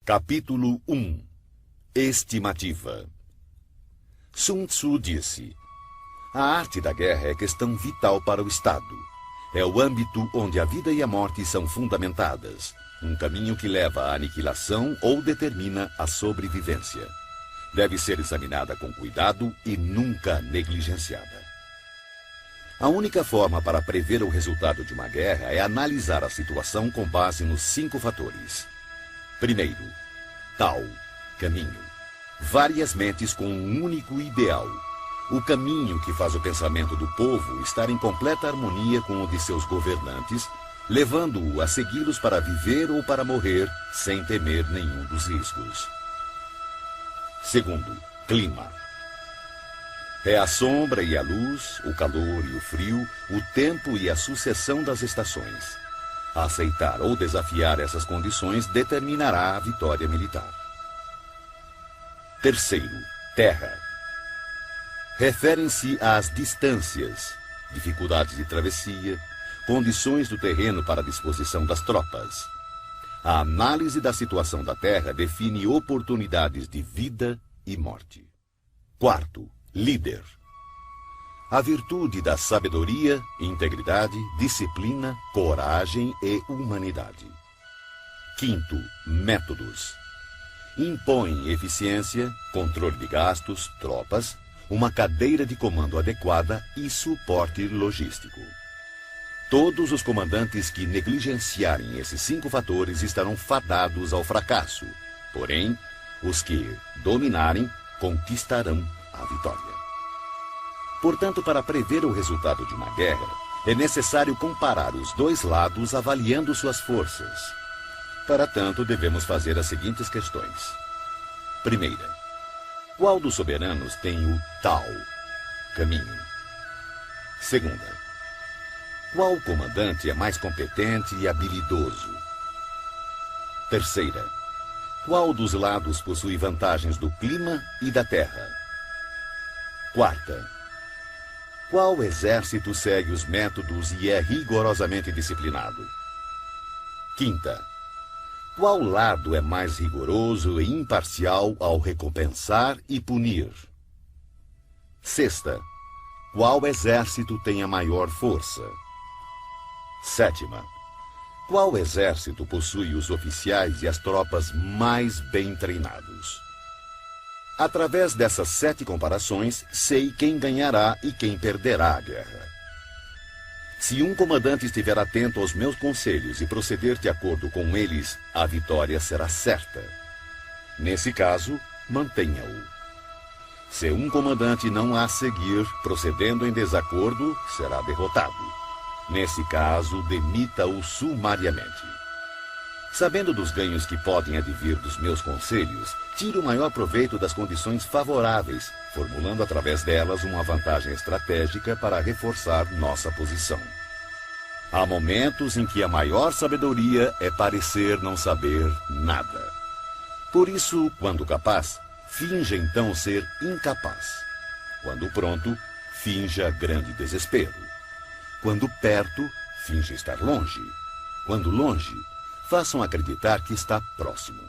Capítulo 1. Estimativa. Sun Tzu disse: a arte da guerra é questão vital para o Estado. É o âmbito onde a vida e a morte são fundamentadas, um caminho que leva à aniquilação ou determina a sobrevivência. Deve ser examinada com cuidado e nunca negligenciada. A única forma para prever o resultado de uma guerra é analisar a situação com base nos 5 fatores. Primeiro, Tao, caminho. Várias mentes com um único ideal. O caminho que faz o pensamento do povo estar em completa harmonia com o de seus governantes, levando-o a segui-los para viver ou para morrer, sem temer nenhum dos riscos. Segundo, clima. É a sombra e a luz, o calor e o frio, o tempo e a sucessão das estações. Aceitar ou desafiar essas condições determinará a vitória militar. Terceiro, terra. Referem-se às distâncias, dificuldades de travessia, condições do terreno para a disposição das tropas. A análise da situação da terra define oportunidades de vida e morte. Quarto, líder. A virtude da sabedoria, integridade, disciplina, coragem e humanidade. Quinto, métodos. Impõe eficiência, controle de gastos, tropas, uma cadeira de comando adequada e suporte logístico. Todos os comandantes que negligenciarem esses 5 fatores estarão fadados ao fracasso. Porém, os que dominarem conquistarão a vitória. Portanto, para prever o resultado de uma guerra, é necessário comparar os 2 lados avaliando suas forças. Para tanto, devemos fazer as seguintes questões. Primeira, qual dos soberanos tem o Tao, caminho? Segunda, qual comandante é mais competente e habilidoso? Terceira, qual dos lados possui vantagens do clima e da terra? Quarta, qual exército segue os métodos e é rigorosamente disciplinado? Quinta, qual lado é mais rigoroso e imparcial ao recompensar e punir? Sexta, qual exército tem a maior força? Sétima, qual exército possui os oficiais e as tropas mais bem treinados? Através dessas 7 comparações, sei quem ganhará e quem perderá a guerra. Se um comandante estiver atento aos meus conselhos e proceder de acordo com eles, a vitória será certa. Nesse caso, mantenha-o. Se um comandante não a seguir, procedendo em desacordo, será derrotado. Nesse caso, demita-o sumariamente. Sabendo dos ganhos que podem advir dos meus conselhos, tiro o maior proveito das condições favoráveis, formulando através delas uma vantagem estratégica para reforçar nossa posição. Há momentos em que a maior sabedoria é parecer não saber nada. Por isso, quando capaz, finja então ser incapaz. Quando pronto, finja grande desespero. Quando perto, finja estar longe. Quando longe, façam acreditar que está próximo.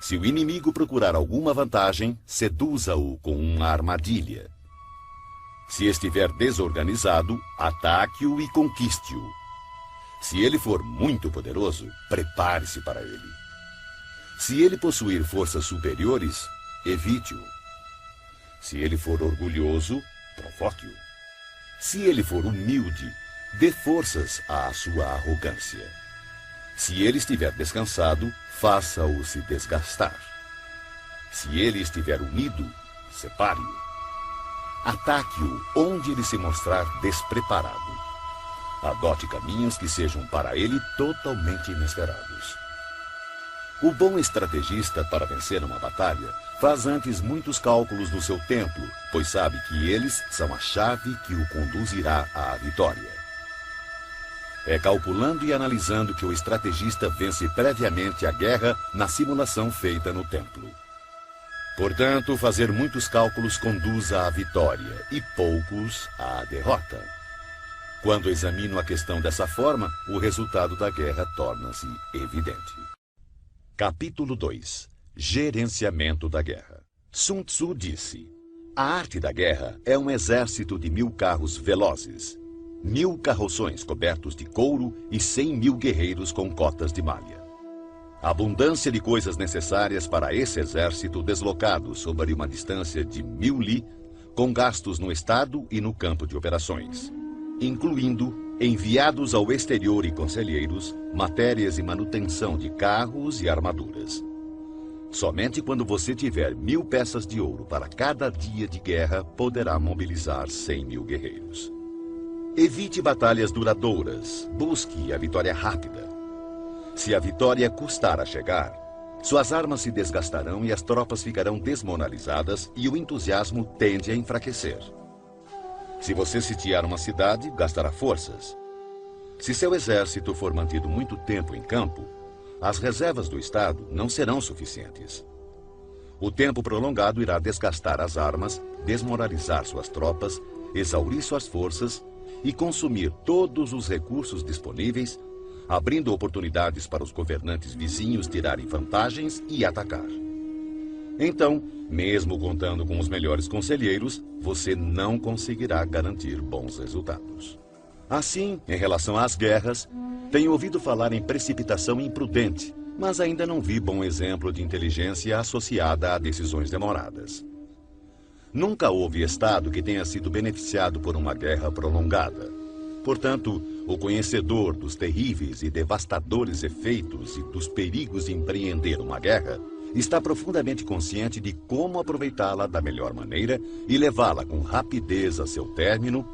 Se o inimigo procurar alguma vantagem, seduza-o com uma armadilha. Se estiver desorganizado, ataque-o e conquiste-o. Se ele for muito poderoso, prepare-se para ele. Se ele possuir forças superiores, evite-o. Se ele for orgulhoso, provoque-o. Se ele for humilde, dê forças à sua arrogância. Se ele estiver descansado, faça-o se desgastar. Se ele estiver unido, separe-o. Ataque-o onde ele se mostrar despreparado. Adote caminhos que sejam para ele totalmente inesperados. O bom estrategista, para vencer uma batalha, faz antes muitos cálculos no seu tempo, pois sabe que eles são a chave que o conduzirá à vitória. É calculando e analisando que o estrategista vence previamente a guerra na simulação feita no templo. Portanto, fazer muitos cálculos conduz à vitória e poucos à derrota. Quando examino a questão dessa forma, o resultado da guerra torna-se evidente. Capítulo 2. Gerenciamento da guerra. Sun Tzu disse: a arte da guerra é um exército de 1000 carros velozes, 1000 carroções cobertos de couro e 100.000 guerreiros com cotas de malha. A abundância de coisas necessárias para esse exército deslocado sobre uma distância de 1000 li, com gastos no estado e no campo de operações, incluindo enviados ao exterior e conselheiros, matérias e manutenção de carros e armaduras. Somente quando você tiver 1000 peças de ouro para cada dia de guerra, poderá mobilizar 100.000 guerreiros. Evite batalhas duradouras, busque a vitória rápida. Se a vitória custar a chegar, suas armas se desgastarão e as tropas ficarão desmoralizadas e o entusiasmo tende a enfraquecer. Se você sitiar uma cidade, gastará forças. Se seu exército for mantido muito tempo em campo, as reservas do Estado não serão suficientes. O tempo prolongado irá desgastar as armas, desmoralizar suas tropas, exaurir suas forças e consumir todos os recursos disponíveis, abrindo oportunidades para os governantes vizinhos tirarem vantagens e atacar. Então, mesmo contando com os melhores conselheiros, você não conseguirá garantir bons resultados. Assim, em relação às guerras, tenho ouvido falar em precipitação imprudente, mas ainda não vi bom exemplo de inteligência associada a decisões demoradas. Nunca houve Estado que tenha sido beneficiado por uma guerra prolongada. Portanto, o conhecedor dos terríveis e devastadores efeitos e dos perigos de empreender uma guerra está profundamente consciente de como aproveitá-la da melhor maneira e levá-la com rapidez a seu término,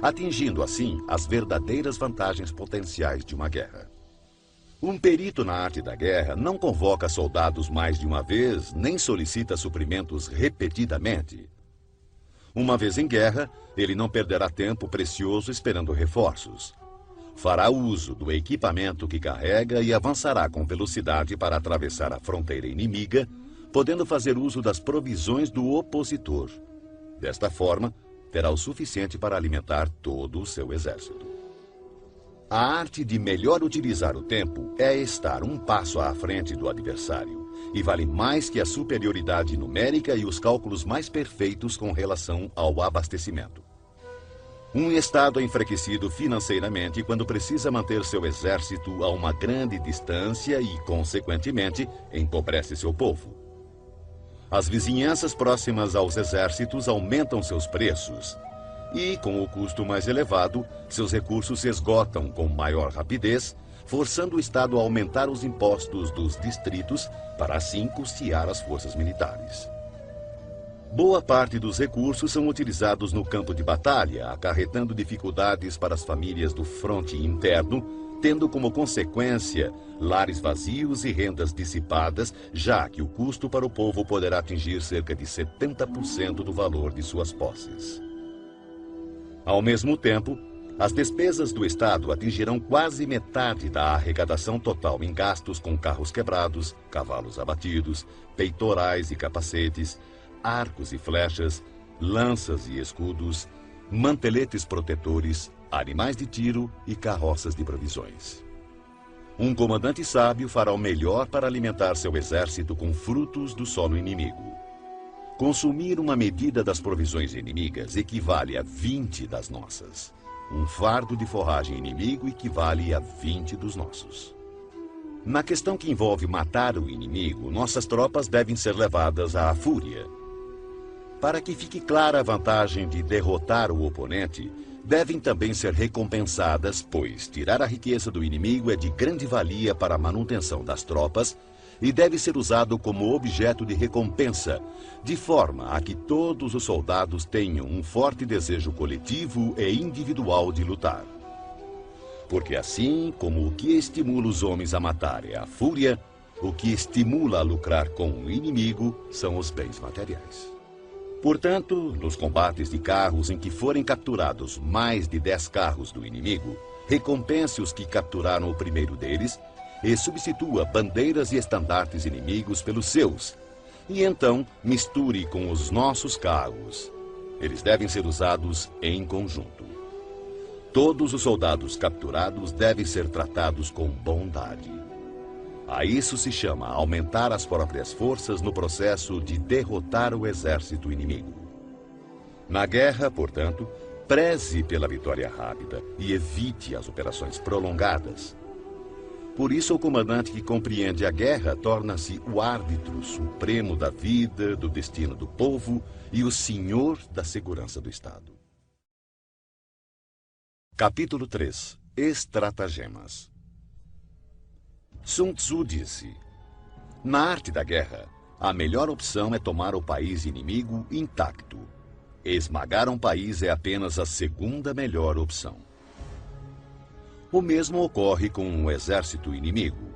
atingindo assim as verdadeiras vantagens potenciais de uma guerra. Um perito na arte da guerra não convoca soldados mais de uma vez, nem solicita suprimentos repetidamente. Uma vez em guerra, ele não perderá tempo precioso esperando reforços. Fará uso do equipamento que carrega e avançará com velocidade para atravessar a fronteira inimiga, podendo fazer uso das provisões do opositor. Desta forma, terá o suficiente para alimentar todo o seu exército. A arte de melhor utilizar o tempo é estar um passo à frente do adversário, e vale mais que a superioridade numérica e os cálculos mais perfeitos com relação ao abastecimento. Um Estado é enfraquecido financeiramente quando precisa manter seu exército a uma grande distância e, consequentemente, empobrece seu povo. As vizinhanças próximas aos exércitos aumentam seus preços e, com o custo mais elevado, seus recursos se esgotam com maior rapidez, forçando o Estado a aumentar os impostos dos distritos para assim custear as forças militares. Boa parte dos recursos são utilizados no campo de batalha, acarretando dificuldades para as famílias do fronte interno, tendo como consequência lares vazios e rendas dissipadas, já que o custo para o povo poderá atingir cerca de 70% do valor de suas posses. Ao mesmo tempo, as despesas do Estado atingirão quase metade da arrecadação total em gastos com carros quebrados, cavalos abatidos, peitorais e capacetes, arcos e flechas, lanças e escudos, manteletes protetores, animais de tiro e carroças de provisões. Um comandante sábio fará o melhor para alimentar seu exército com frutos do solo inimigo. Consumir uma medida das provisões inimigas equivale a 20 das nossas. Um fardo de forragem inimigo equivale a 20 dos nossos. Na questão que envolve matar o inimigo, nossas tropas devem ser levadas à fúria. Para que fique clara a vantagem de derrotar o oponente, devem também ser recompensadas, pois tirar a riqueza do inimigo é de grande valia para a manutenção das tropas e deve ser usado como objeto de recompensa, de forma a que todos os soldados tenham um forte desejo coletivo e individual de lutar. Porque assim como o que estimula os homens a matar é a fúria, o que estimula a lucrar com o inimigo são os bens materiais. Portanto, nos combates de carros em que forem capturados mais de 10 carros do inimigo, recompense os que capturaram o primeiro deles e substitua bandeiras e estandartes inimigos pelos seus, e então misture com os nossos carros. Eles devem ser usados em conjunto. Todos os soldados capturados devem ser tratados com bondade. A isso se chama aumentar as próprias forças no processo de derrotar o exército inimigo. Na guerra, portanto, preze pela vitória rápida e evite as operações prolongadas. Por isso, o comandante que compreende a guerra torna-se o árbitro supremo da vida, do destino do povo e o senhor da segurança do Estado. Capítulo 3. Estratagemas. Sun Tzu disse: na arte da guerra, a melhor opção é tomar o país inimigo intacto. Esmagar um país é apenas a segunda melhor opção. O mesmo ocorre com um exército inimigo.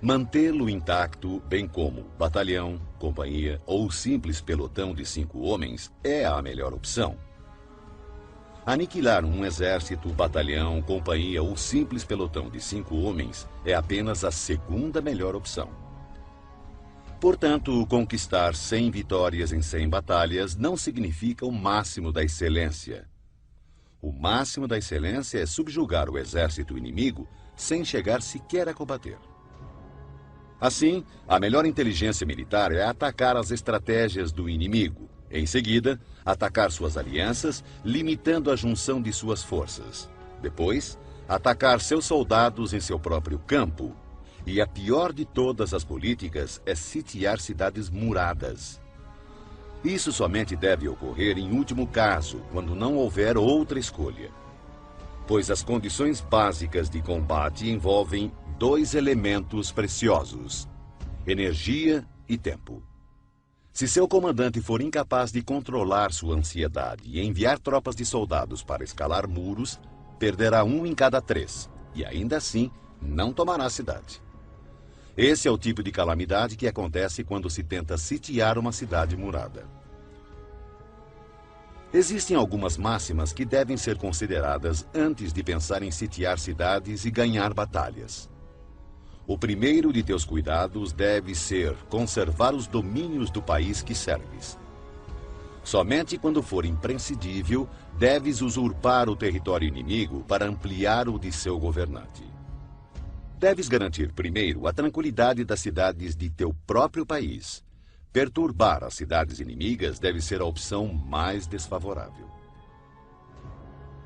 Mantê-lo intacto, bem como batalhão, companhia ou simples pelotão de 5 homens, é a melhor opção. Aniquilar um exército, batalhão, companhia ou simples pelotão de 5 homens é apenas a segunda melhor opção. Portanto, conquistar 100 vitórias em 100 batalhas não significa o máximo da excelência. O máximo da excelência é subjugar o exército inimigo sem chegar sequer a combater. Assim, a melhor inteligência militar é atacar as estratégias do inimigo. Em seguida, atacar suas alianças, limitando a junção de suas forças. Depois, atacar seus soldados em seu próprio campo. E a pior de todas as políticas é sitiar cidades muradas. Isso somente deve ocorrer em último caso, quando não houver outra escolha. Pois as condições básicas de combate envolvem 2 elementos preciosos: energia e tempo. Se seu comandante for incapaz de controlar sua ansiedade e enviar tropas de soldados para escalar muros, perderá 1 em cada 3, e ainda assim não tomará a cidade. Esse é o tipo de calamidade que acontece quando se tenta sitiar uma cidade murada. Existem algumas máximas que devem ser consideradas antes de pensar em sitiar cidades e ganhar batalhas. O primeiro de teus cuidados deve ser conservar os domínios do país que serves. Somente quando for imprescindível, deves usurpar o território inimigo para ampliar o de seu governante. Deves garantir primeiro a tranquilidade das cidades de teu próprio país. Perturbar as cidades inimigas deve ser a opção mais desfavorável.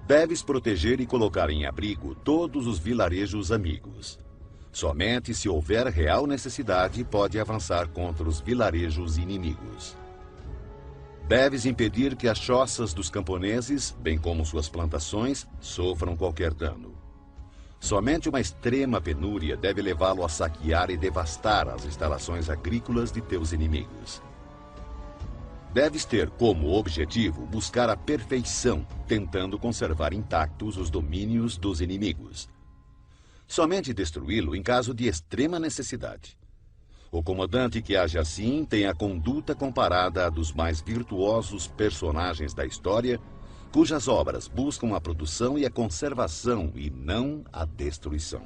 Deves proteger e colocar em abrigo todos os vilarejos amigos. Somente se houver real necessidade, pode avançar contra os vilarejos inimigos. Deves impedir que as choças dos camponeses, bem como suas plantações, sofram qualquer dano. Somente uma extrema penúria deve levá-lo a saquear e devastar as instalações agrícolas de teus inimigos. Deves ter como objetivo buscar a perfeição, tentando conservar intactos os domínios dos inimigos. Somente destruí-lo em caso de extrema necessidade. O comandante que age assim tem a conduta comparada à dos mais virtuosos personagens da história, cujas obras buscam a produção e a conservação e não a destruição.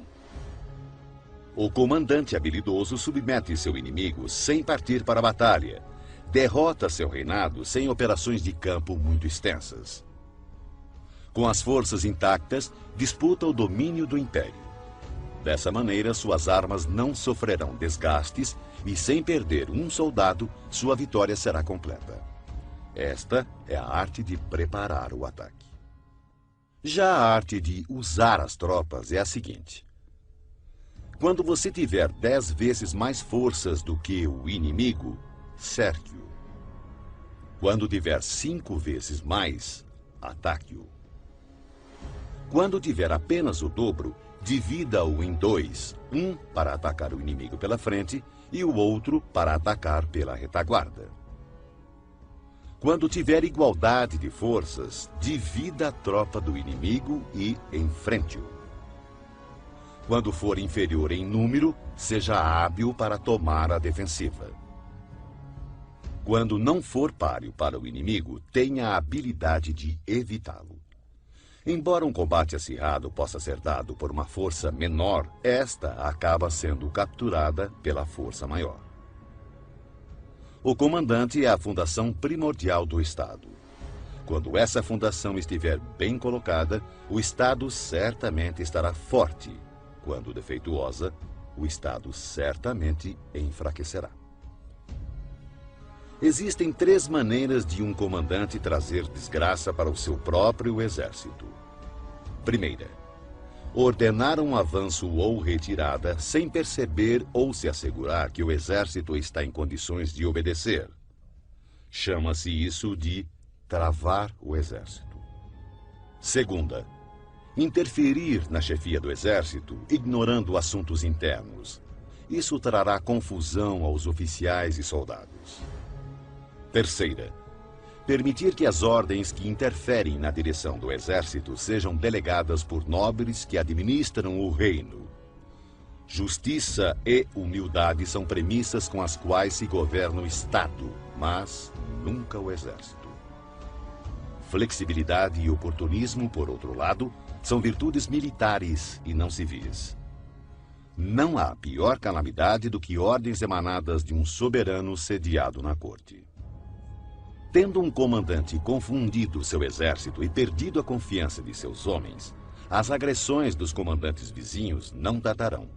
O comandante habilidoso submete seu inimigo sem partir para a batalha, derrota seu reinado sem operações de campo muito extensas. Com as forças intactas, disputa o domínio do império. Dessa maneira, suas armas não sofrerão desgastes e, sem perder um soldado, sua vitória será completa. Esta é a arte de preparar o ataque. Já a arte de usar as tropas é a seguinte: quando você tiver 10 vezes mais forças do que o inimigo, cerque-o. Quando tiver 5 vezes mais, ataque-o. Quando tiver apenas o dobro, divida-o em 2, um para atacar o inimigo pela frente e o outro para atacar pela retaguarda. Quando tiver igualdade de forças, divida a tropa do inimigo e enfrente-o. Quando for inferior em número, seja hábil para tomar a defensiva. Quando não for páreo para o inimigo, tenha a habilidade de evitá-lo. Embora um combate acirrado possa ser dado por uma força menor, esta acaba sendo capturada pela força maior. O comandante é a fundação primordial do Estado. Quando essa fundação estiver bem colocada, o Estado certamente estará forte. Quando defeituosa, o Estado certamente enfraquecerá. Existem 3 maneiras de um comandante trazer desgraça para o seu próprio exército. Primeira, ordenar um avanço ou retirada sem perceber ou se assegurar que o exército está em condições de obedecer. Chama-se isso de travar o exército. Segunda, interferir na chefia do exército, ignorando assuntos internos. Isso trará confusão aos oficiais e soldados. Terceira, permitir que as ordens que interferem na direção do exército sejam delegadas por nobres que administram o reino. Justiça e humildade são premissas com as quais se governa o Estado, mas nunca o exército. Flexibilidade e oportunismo, por outro lado, são virtudes militares e não civis. Não há pior calamidade do que ordens emanadas de um soberano sediado na corte. Tendo um comandante confundido seu exército e perdido a confiança de seus homens, as agressões dos comandantes vizinhos não tardarão.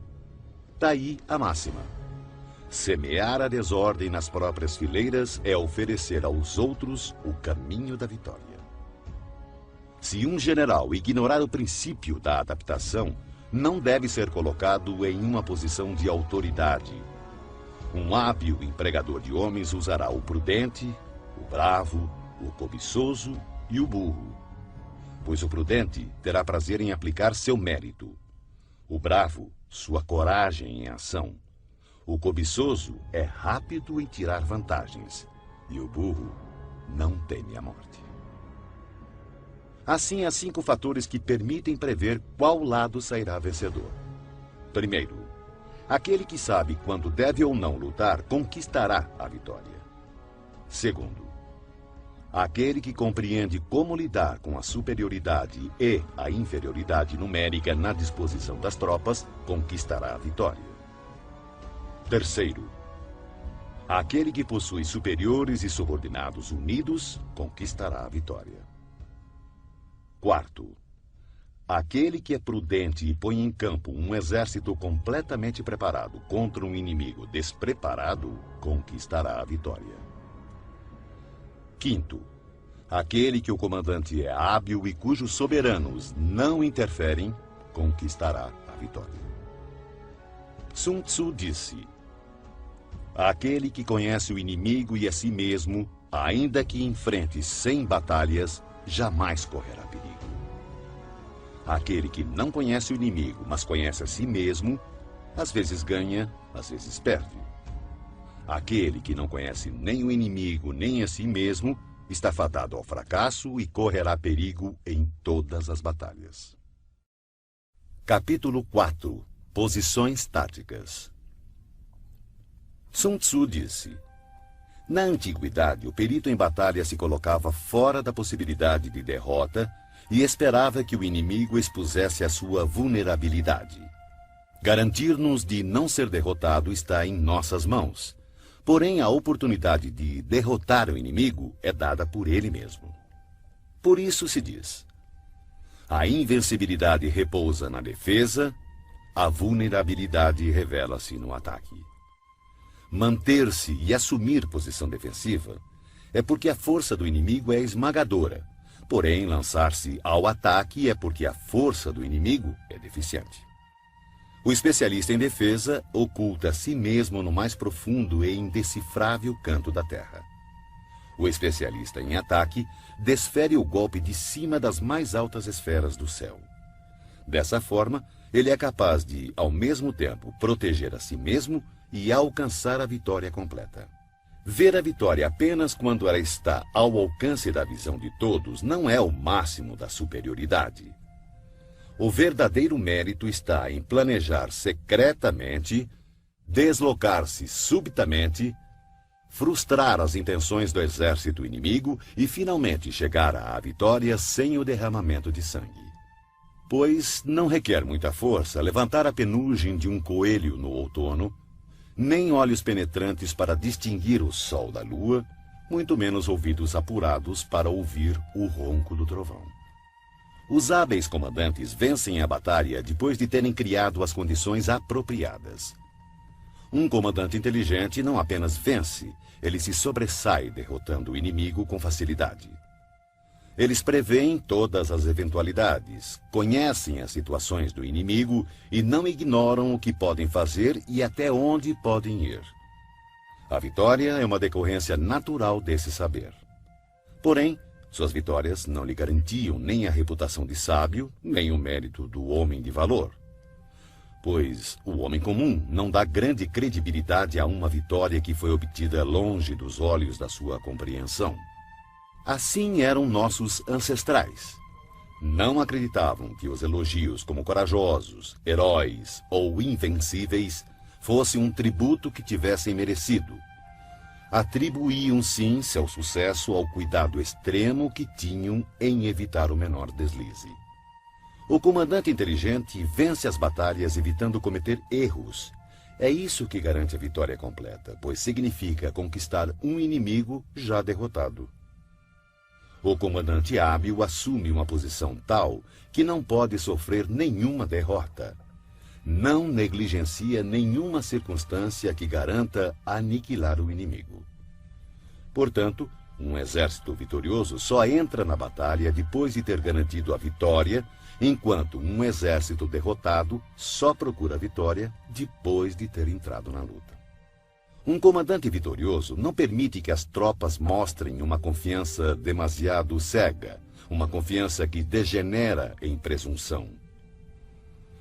Daí a máxima: semear a desordem nas próprias fileiras é oferecer aos outros o caminho da vitória. Se um general ignorar o princípio da adaptação, não deve ser colocado em uma posição de autoridade. Um hábil empregador de homens usará o prudente, o bravo, o cobiçoso e o burro. Pois o prudente terá prazer em aplicar seu mérito. O bravo, sua coragem em ação. O cobiçoso é rápido em tirar vantagens. E o burro não teme a morte. Assim, há 5 fatores que permitem prever qual lado sairá vencedor. Primeiro, aquele que sabe quando deve ou não lutar conquistará a vitória. Segundo, aquele que compreende como lidar com a superioridade e a inferioridade numérica na disposição das tropas conquistará a vitória. Terceiro, aquele que possui superiores e subordinados unidos conquistará a vitória. Quarto, aquele que é prudente e põe em campo um exército completamente preparado contra um inimigo despreparado conquistará a vitória. Quinto, aquele que o comandante é hábil e cujos soberanos não interferem, conquistará a vitória. Sun Tzu disse: aquele que conhece o inimigo e a si mesmo, ainda que enfrente 100 batalhas, jamais correrá perigo. Aquele que não conhece o inimigo, mas conhece a si mesmo, às vezes ganha, às vezes perde. Aquele que não conhece nem o inimigo, nem a si mesmo, está fadado ao fracasso e correrá perigo em todas as batalhas. Capítulo 4. Posições táticas. Sun Tzu disse: na antiguidade, o perito em batalha se colocava fora da possibilidade de derrota e esperava que o inimigo expusesse a sua vulnerabilidade. Garantir-nos de não ser derrotado está em nossas mãos. Porém, a oportunidade de derrotar o inimigo é dada por ele mesmo. Por isso se diz: a invencibilidade repousa na defesa, a vulnerabilidade revela-se no ataque. Manter-se e assumir posição defensiva é porque a força do inimigo é esmagadora. Porém, lançar-se ao ataque é porque a força do inimigo é deficiente. O especialista em defesa oculta a si mesmo no mais profundo e indecifrável canto da terra. O especialista em ataque desfere o golpe de cima das mais altas esferas do céu. Dessa forma, ele é capaz de, ao mesmo tempo, proteger a si mesmo e alcançar a vitória completa. Ver a vitória apenas quando ela está ao alcance da visão de todos não é o máximo da superioridade. O verdadeiro mérito está em planejar secretamente, deslocar-se subitamente, frustrar as intenções do exército inimigo e finalmente chegar à vitória sem o derramamento de sangue. Pois não requer muita força levantar a penugem de um coelho no outono, nem olhos penetrantes para distinguir o sol da lua, muito menos ouvidos apurados para ouvir o ronco do trovão. Os hábeis comandantes vencem a batalha depois de terem criado as condições apropriadas. Um comandante inteligente não apenas vence, ele se sobressai derrotando o inimigo com facilidade. Eles preveem todas as eventualidades, conhecem as situações do inimigo e não ignoram o que podem fazer e até onde podem ir. A vitória é uma decorrência natural desse saber. Porém, suas vitórias não lhe garantiam nem a reputação de sábio, nem o mérito do homem de valor. Pois o homem comum não dá grande credibilidade a uma vitória que foi obtida longe dos olhos da sua compreensão. Assim eram nossos ancestrais. Não acreditavam que os elogios como corajosos, heróis ou invencíveis fosse um tributo que tivessem merecido. Atribuíam sim seu sucesso ao cuidado extremo que tinham em evitar o menor deslize. O comandante inteligente vence as batalhas evitando cometer erros. É isso que garante a vitória completa, pois significa conquistar um inimigo já derrotado. O comandante hábil assume uma posição tal que não pode sofrer nenhuma derrota. Não negligencia nenhuma circunstância que garanta aniquilar o inimigo. Portanto, um exército vitorioso só entra na batalha depois de ter garantido a vitória, enquanto um exército derrotado só procura a vitória depois de ter entrado na luta. Um comandante vitorioso não permite que as tropas mostrem uma confiança demasiado cega, uma confiança que degenera em presunção.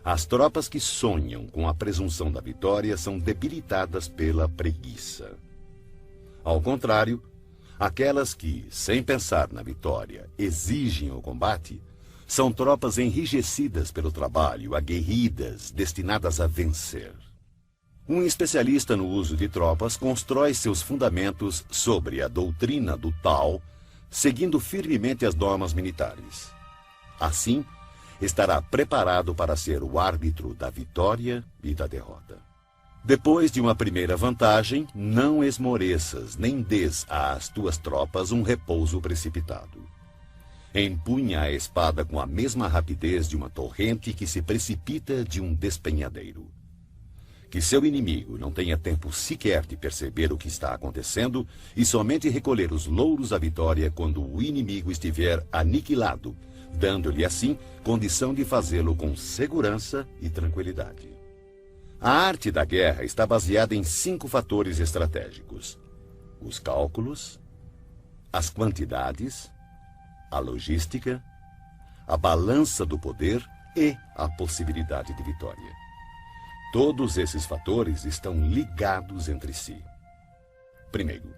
As tropas que sonham com a presunção da vitória são debilitadas pela preguiça. Ao contrário, aquelas que, sem pensar na vitória, exigem o combate, são tropas enrijecidas pelo trabalho, aguerridas, destinadas a vencer. Um especialista no uso de tropas constrói seus fundamentos sobre a doutrina do Tao, seguindo firmemente as normas militares. Assim, estará preparado para ser o árbitro da vitória e da derrota. Depois de uma primeira vantagem, não esmoreças nem dês às tuas tropas um repouso precipitado. Empunha a espada com a mesma rapidez de uma torrente que se precipita de um despenhadeiro. Que seu inimigo não tenha tempo sequer de perceber o que está acontecendo e somente recolher os louros da vitória quando o inimigo estiver aniquilado, dando-lhe assim condição de fazê-lo com segurança e tranquilidade. A arte da guerra está baseada em 5 fatores estratégicos: os cálculos, as quantidades, a logística, a balança do poder e a possibilidade de vitória. Todos esses fatores estão ligados entre si. Primeiro,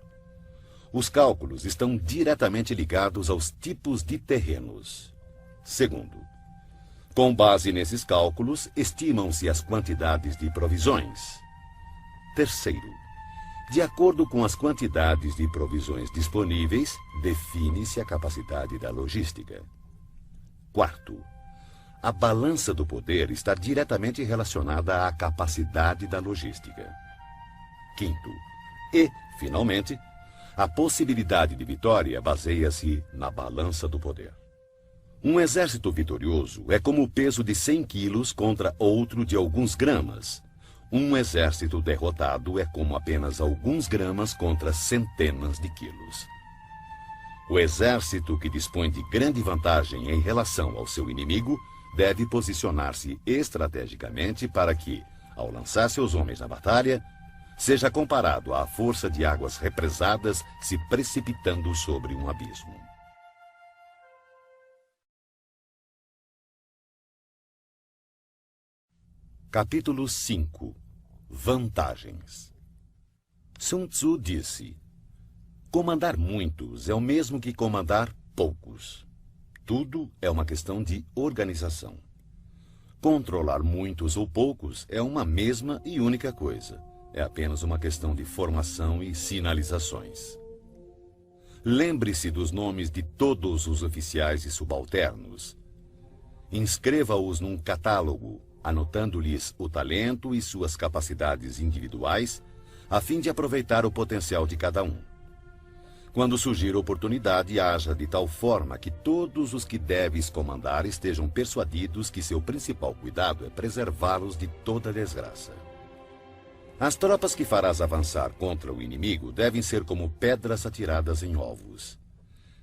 os cálculos estão diretamente ligados aos tipos de terrenos. Segundo, com base nesses cálculos, estimam-se as quantidades de provisões. Terceiro, de acordo com as quantidades de provisões disponíveis, define-se a capacidade da logística. Quarto, a balança do poder está diretamente relacionada à capacidade da logística. Quinto, e, finalmente, a possibilidade de vitória baseia-se na balança do poder. Um exército vitorioso é como o peso de 100 quilos contra outro de alguns gramas. Um exército derrotado é como apenas alguns gramas contra centenas de quilos. O exército que dispõe de grande vantagem em relação ao seu inimigo deve posicionar-se estrategicamente para que, ao lançar seus homens na batalha, seja comparado à força de águas represadas se precipitando sobre um abismo. Capítulo 5. Vantagens. Sun Tzu disse: comandar muitos é o mesmo que comandar poucos. Tudo é uma questão de organização. Controlar muitos ou poucos é uma mesma e única coisa. É apenas uma questão de formação e sinalizações. Lembre-se dos nomes de todos os oficiais e subalternos. Inscreva-os num catálogo, anotando-lhes o talento e suas capacidades individuais, a fim de aproveitar o potencial de cada um. Quando surgir oportunidade, haja de tal forma que todos os que deves comandar estejam persuadidos que seu principal cuidado é preservá-los de toda desgraça. As tropas que farás avançar contra o inimigo devem ser como pedras atiradas em ovos.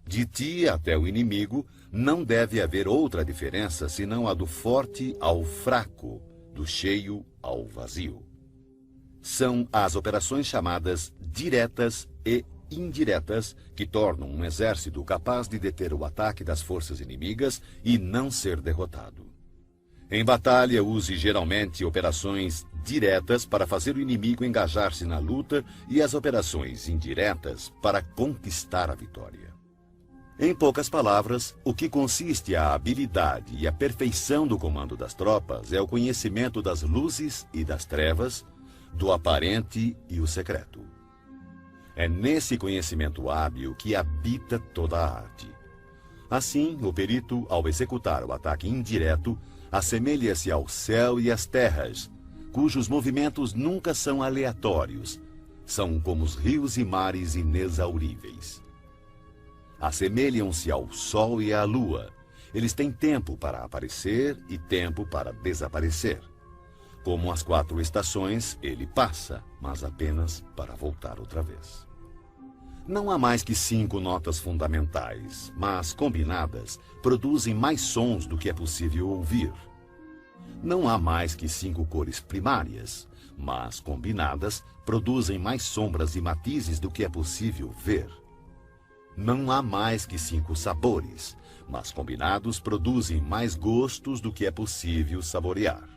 De ti até o inimigo não deve haver outra diferença senão a do forte ao fraco, do cheio ao vazio. São as operações chamadas diretas e indiretas que tornam um exército capaz de deter o ataque das forças inimigas e não ser derrotado. Em batalha, use geralmente operações diretas para fazer o inimigo engajar-se na luta e as operações indiretas para conquistar a vitória. Em poucas palavras, o que consiste a habilidade e a perfeição do comando das tropas é o conhecimento das luzes e das trevas, do aparente e o secreto. É nesse conhecimento hábil que habita toda a arte. Assim, o perito, ao executar o ataque indireto, assemelha-se ao céu e às terras, cujos movimentos nunca são aleatórios, são como os rios e mares inexauríveis. Assemelham-se ao sol e à lua, eles têm tempo para aparecer e tempo para desaparecer. Como as 4 estações, ele passa, mas apenas para voltar outra vez. Não há mais que 5 notas fundamentais, mas, combinadas, produzem mais sons do que é possível ouvir. Não há mais que 5 cores primárias, mas, combinadas, produzem mais sombras e matizes do que é possível ver. Não há mais que 5 sabores, mas, combinados, produzem mais gostos do que é possível saborear.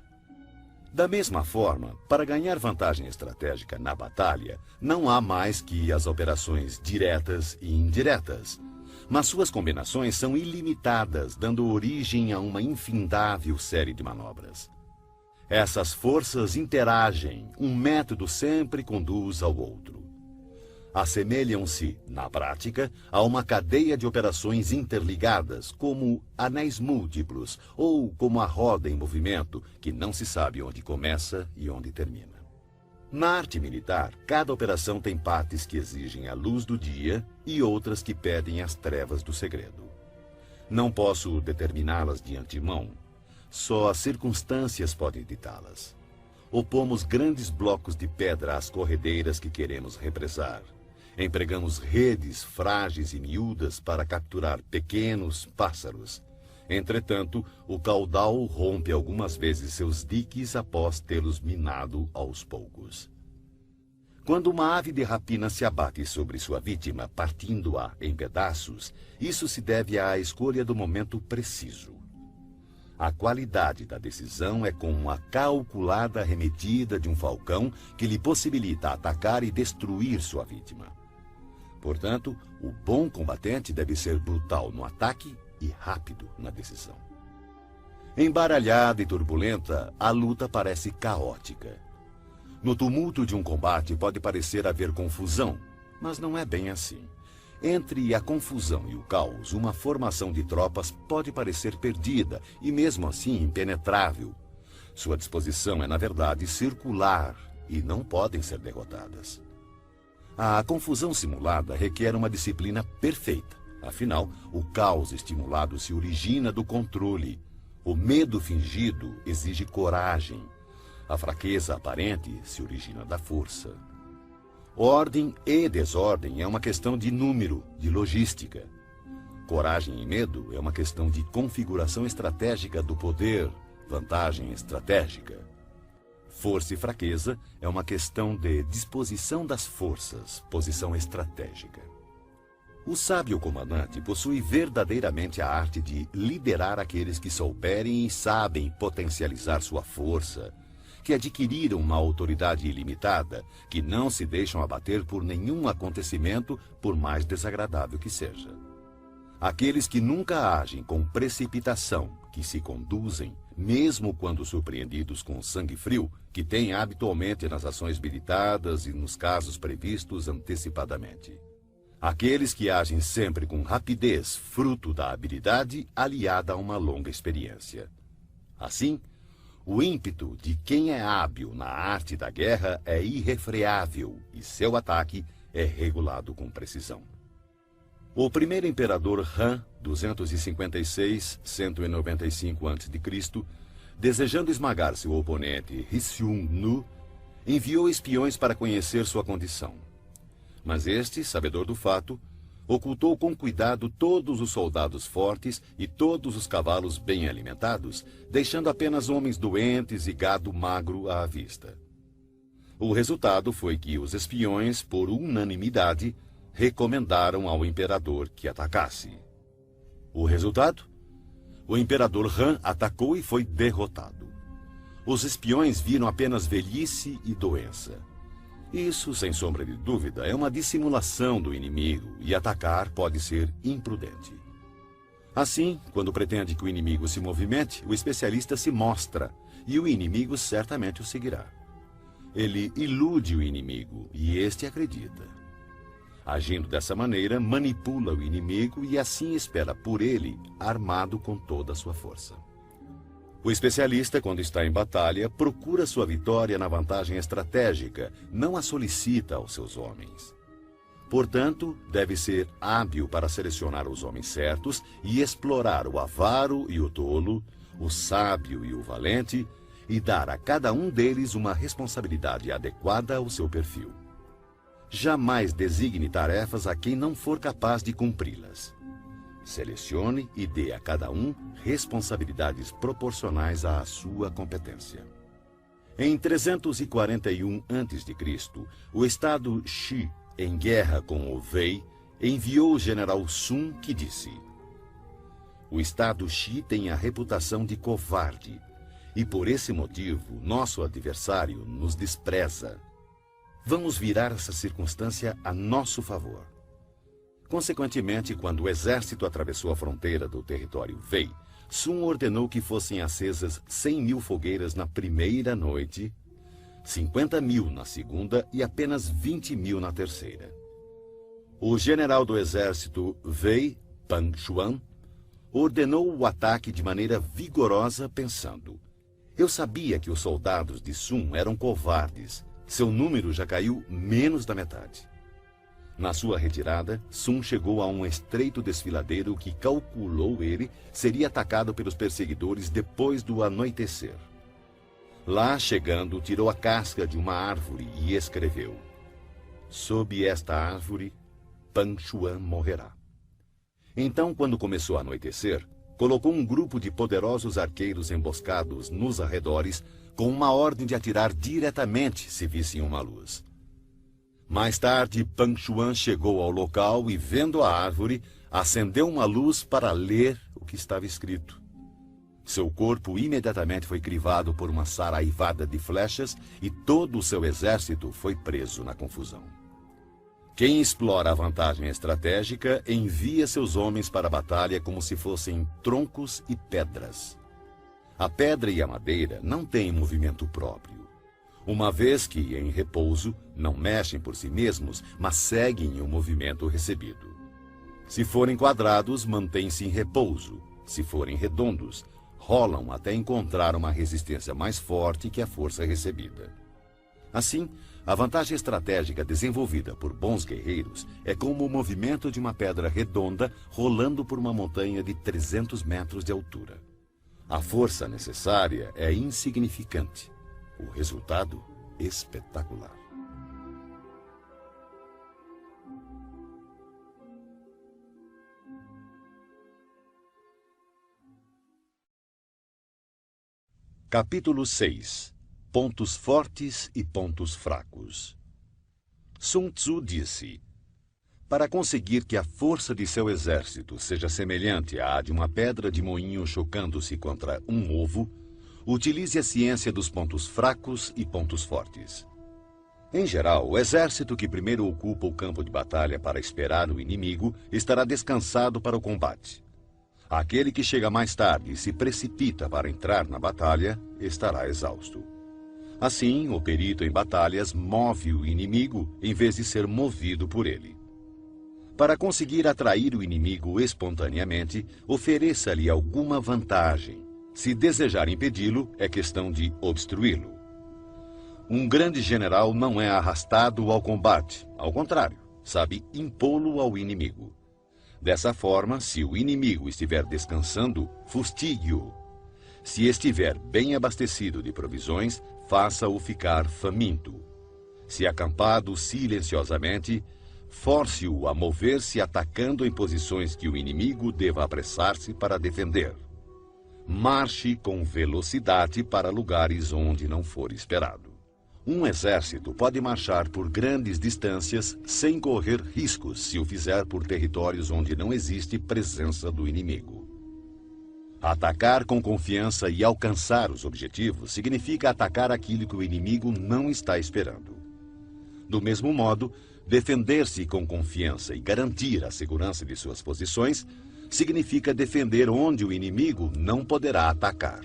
Da mesma forma, para ganhar vantagem estratégica na batalha, não há mais que as operações diretas e indiretas, mas suas combinações são ilimitadas, dando origem a uma infindável série de manobras. Essas forças interagem, um método sempre conduz ao outro. Assemelham-se, na prática, a uma cadeia de operações interligadas, como anéis múltiplos, ou como a roda em movimento, que não se sabe onde começa e onde termina. Na arte militar, cada operação tem partes que exigem a luz do dia e outras que pedem as trevas do segredo. Não posso determiná-las de antemão, só as circunstâncias podem ditá-las. Opomos grandes blocos de pedra às corredeiras que queremos represar. Empregamos redes frágeis e miúdas para capturar pequenos pássaros. Entretanto, o caudal rompe algumas vezes seus diques após tê-los minado aos poucos. Quando uma ave de rapina se abate sobre sua vítima, partindo-a em pedaços, isso se deve à escolha do momento preciso. A qualidade da decisão é como a calculada arremetida de um falcão que lhe possibilita atacar e destruir sua vítima. Portanto, o bom combatente deve ser brutal no ataque e rápido na decisão. Embaralhada e turbulenta, a luta parece caótica. No tumulto de um combate pode parecer haver confusão, mas não é bem assim. Entre a confusão e o caos, uma formação de tropas pode parecer perdida e mesmo assim impenetrável. Sua disposição é, na verdade, circular e não podem ser derrotadas. A confusão simulada requer uma disciplina perfeita. Afinal, o caos estimulado se origina do controle. O medo fingido exige coragem. A fraqueza aparente se origina da força. Ordem e desordem é uma questão de número, de logística. Coragem e medo é uma questão de configuração estratégica do poder, vantagem estratégica. Força e fraqueza é uma questão de disposição das forças, posição estratégica. O sábio comandante possui verdadeiramente a arte de liderar aqueles que souberem e sabem potencializar sua força, que adquiriram uma autoridade ilimitada, que não se deixam abater por nenhum acontecimento, por mais desagradável que seja. Aqueles que nunca agem com precipitação, que se conduzem, mesmo quando surpreendidos com sangue frio, que tem habitualmente nas ações meditadas e nos casos previstos antecipadamente. Aqueles que agem sempre com rapidez, fruto da habilidade aliada a uma longa experiência. Assim, o ímpeto de quem é hábil na arte da guerra é irrefreável e seu ataque é regulado com precisão. O primeiro imperador Han, 256-195 a.C., desejando esmagar seu oponente Rissung-nu, enviou espiões para conhecer sua condição. Mas este, sabedor do fato, ocultou com cuidado todos os soldados fortes e todos os cavalos bem alimentados, deixando apenas homens doentes e gado magro à vista. O resultado foi que os espiões, por unanimidade, recomendaram ao imperador que atacasse. O resultado? O imperador Han atacou e foi derrotado. Os espiões viram apenas velhice e doença. Isso, sem sombra de dúvida, é uma dissimulação do inimigo e atacar pode ser imprudente. Assim, quando pretende que o inimigo se movimente, o especialista se mostra e o inimigo certamente o seguirá. Ele ilude o inimigo e este acredita. Agindo dessa maneira, manipula o inimigo e assim espera por ele, armado com toda a sua força. O especialista, quando está em batalha, procura sua vitória na vantagem estratégica, não a solicita aos seus homens. Portanto, deve ser hábil para selecionar os homens certos e explorar o avaro e o tolo, o sábio e o valente, e dar a cada um deles uma responsabilidade adequada ao seu perfil. Jamais designe tarefas a quem não for capaz de cumpri-las. Selecione e dê a cada um responsabilidades proporcionais à sua competência. Em 341 a.C., o estado Xi, em guerra com o Wei, enviou o general Sun, que disse: "O estado Xi tem a reputação de covarde, e por esse motivo nosso adversário nos despreza. Vamos virar essa circunstância a nosso favor." Consequentemente, quando o exército atravessou a fronteira do território Wei, Sun ordenou que fossem acesas 100.000 fogueiras na primeira noite, 50.000 na segunda e apenas 20.000 na terceira. O general do exército Wei, Pang Xuan, ordenou o ataque de maneira vigorosa, pensando: "Eu sabia que os soldados de Sun eram covardes. Seu número já caiu menos da metade." Na sua retirada, Sun chegou a um estreito desfiladeiro que, calculou ele, seria atacado pelos perseguidores depois do anoitecer. Lá, chegando, tirou a casca de uma árvore e escreveu: "Sob esta árvore, Pang Xuan morrerá." Então, quando começou a anoitecer, colocou um grupo de poderosos arqueiros emboscados nos arredores, com uma ordem de atirar diretamente se vissem uma luz. Mais tarde, Pang Xuan chegou ao local e, vendo a árvore, acendeu uma luz para ler o que estava escrito. Seu corpo imediatamente foi crivado por uma saraivada de flechas e todo o seu exército foi preso na confusão. Quem explora a vantagem estratégica envia seus homens para a batalha como se fossem troncos e pedras. A pedra e a madeira não têm movimento próprio, uma vez que, em repouso, não mexem por si mesmos, mas seguem o movimento recebido. Se forem quadrados, mantêm-se em repouso. Se forem redondos, rolam até encontrar uma resistência mais forte que a força recebida. Assim, a vantagem estratégica desenvolvida por bons guerreiros é como o movimento de uma pedra redonda rolando por uma montanha de 300 metros de altura. A força necessária é insignificante. O resultado, espetacular. Capítulo 6. Pontos fortes e pontos fracos. Sun Tzu disse: "Para conseguir que a força de seu exército seja semelhante à de uma pedra de moinho chocando-se contra um ovo, utilize a ciência dos pontos fracos e pontos fortes." Em geral, o exército que primeiro ocupa o campo de batalha para esperar o inimigo estará descansado para o combate. Aquele que chega mais tarde e se precipita para entrar na batalha estará exausto. Assim, o perito em batalhas move o inimigo em vez de ser movido por ele. Para conseguir atrair o inimigo espontaneamente, ofereça-lhe alguma vantagem. Se desejar impedi-lo, é questão de obstruí-lo. Um grande general não é arrastado ao combate, ao contrário, sabe impô-lo ao inimigo. Dessa forma, se o inimigo estiver descansando, fustigue-o. Se estiver bem abastecido de provisões, faça-o ficar faminto. Se acampado silenciosamente, force-o a mover-se atacando em posições que o inimigo deva apressar-se para defender. Marche com velocidade para lugares onde não for esperado. Um exército pode marchar por grandes distâncias sem correr riscos se o fizer por territórios onde não existe presença do inimigo. Atacar com confiança e alcançar os objetivos significa atacar aquilo que o inimigo não está esperando. Do mesmo modo, defender-se com confiança e garantir a segurança de suas posições significa defender onde o inimigo não poderá atacar.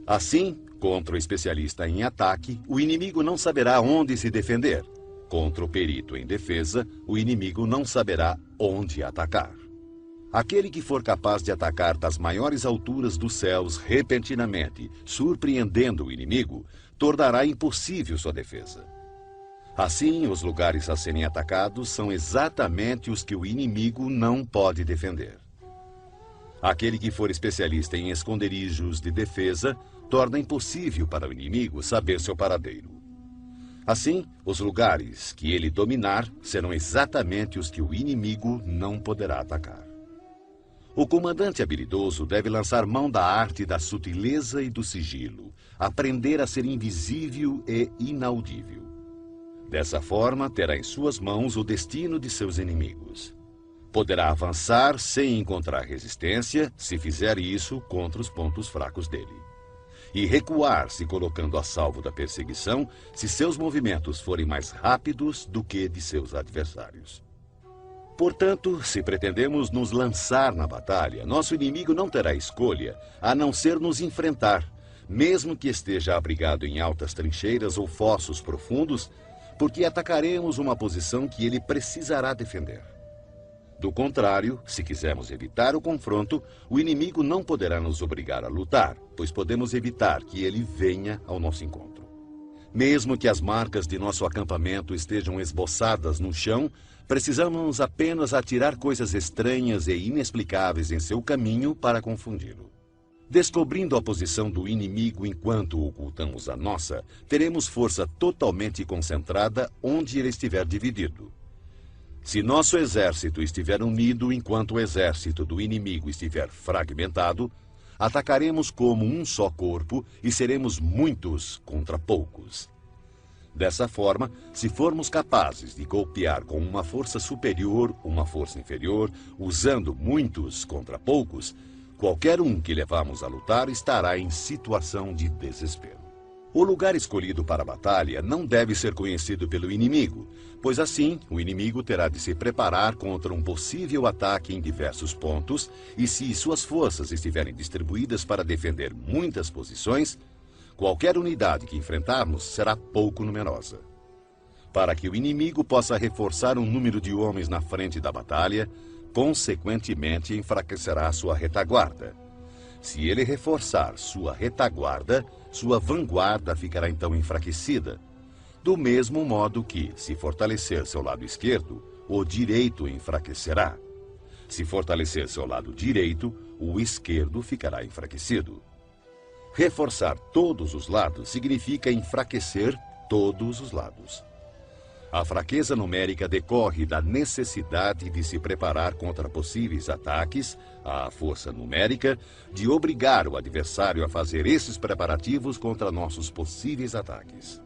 Assim, contra o especialista em ataque, o inimigo não saberá onde se defender. Contra o perito em defesa, o inimigo não saberá onde atacar. Aquele que for capaz de atacar das maiores alturas dos céus repentinamente, surpreendendo o inimigo, tornará impossível sua defesa. Assim, os lugares a serem atacados são exatamente os que o inimigo não pode defender. Aquele que for especialista em esconderijos de defesa torna impossível para o inimigo saber seu paradeiro. Assim, os lugares que ele dominar serão exatamente os que o inimigo não poderá atacar. O comandante habilidoso deve lançar mão da arte da sutileza e do sigilo, aprender a ser invisível e inaudível. Dessa forma, terá em suas mãos o destino de seus inimigos. Poderá avançar sem encontrar resistência, se fizer isso contra os pontos fracos dele. E recuar se colocando a salvo da perseguição, se seus movimentos forem mais rápidos do que de seus adversários. Portanto, se pretendemos nos lançar na batalha, nosso inimigo não terá escolha a não ser nos enfrentar, mesmo que esteja abrigado em altas trincheiras ou fossos profundos, porque atacaremos uma posição que ele precisará defender. Do contrário, se quisermos evitar o confronto, o inimigo não poderá nos obrigar a lutar, pois podemos evitar que ele venha ao nosso encontro. Mesmo que as marcas de nosso acampamento estejam esboçadas no chão, precisamos apenas atirar coisas estranhas e inexplicáveis em seu caminho para confundi-lo. Descobrindo a posição do inimigo enquanto ocultamos a nossa, teremos força totalmente concentrada onde ele estiver dividido. Se nosso exército estiver unido enquanto o exército do inimigo estiver fragmentado, atacaremos como um só corpo e seremos muitos contra poucos. Dessa forma, se formos capazes de golpear com uma força superior, uma força inferior, usando muitos contra poucos, qualquer um que levarmos a lutar estará em situação de desespero. O lugar escolhido para a batalha não deve ser conhecido pelo inimigo, pois assim o inimigo terá de se preparar contra um possível ataque em diversos pontos, e se suas forças estiverem distribuídas para defender muitas posições, qualquer unidade que enfrentarmos será pouco numerosa. Para que o inimigo possa reforçar um número de homens na frente da batalha, consequentemente enfraquecerá sua retaguarda. Se ele reforçar sua retaguarda, sua vanguarda ficará então enfraquecida. Do mesmo modo que, se fortalecer seu lado esquerdo, o direito enfraquecerá. Se fortalecer seu lado direito, o esquerdo ficará enfraquecido. Reforçar todos os lados significa enfraquecer todos os lados. A fraqueza numérica decorre da necessidade de se preparar contra possíveis ataques, a força numérica de obrigar o adversário a fazer esses preparativos contra nossos possíveis ataques.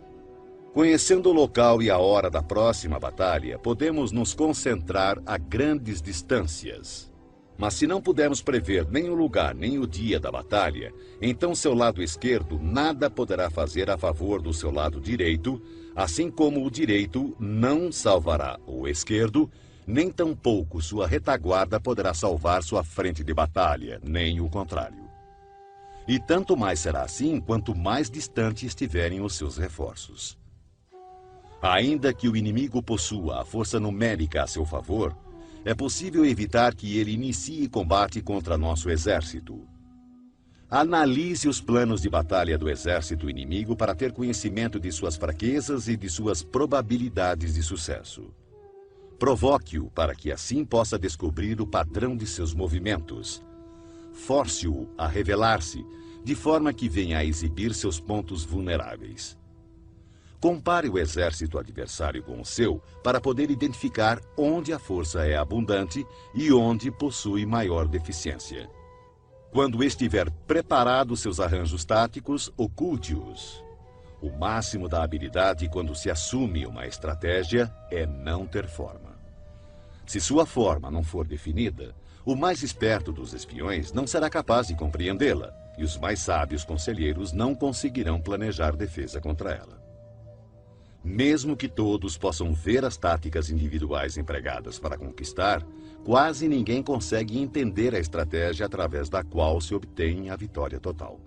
Conhecendo o local e a hora da próxima batalha, podemos nos concentrar a grandes distâncias. Mas se não pudermos prever nem o lugar nem o dia da batalha, então seu lado esquerdo nada poderá fazer a favor do seu lado direito, assim como o direito não salvará o esquerdo, nem tampouco sua retaguarda poderá salvar sua frente de batalha, nem o contrário. E tanto mais será assim quanto mais distante estiverem os seus reforços. Ainda que o inimigo possua a força numérica a seu favor, é possível evitar que ele inicie combate contra nosso exército. Analise os planos de batalha do exército inimigo para ter conhecimento de suas fraquezas e de suas probabilidades de sucesso. Provoque-o para que assim possa descobrir o padrão de seus movimentos. Force-o a revelar-se, de forma que venha a exibir seus pontos vulneráveis. Compare o exército adversário com o seu para poder identificar onde a força é abundante e onde possui maior deficiência. Quando estiver preparado seus arranjos táticos, oculte-os. O máximo da habilidade quando se assume uma estratégia é não ter forma. Se sua forma não for definida, o mais esperto dos espiões não será capaz de compreendê-la, e os mais sábios conselheiros não conseguirão planejar defesa contra ela. Mesmo que todos possam ver as táticas individuais empregadas para conquistar, quase ninguém consegue entender a estratégia através da qual se obtém a vitória total.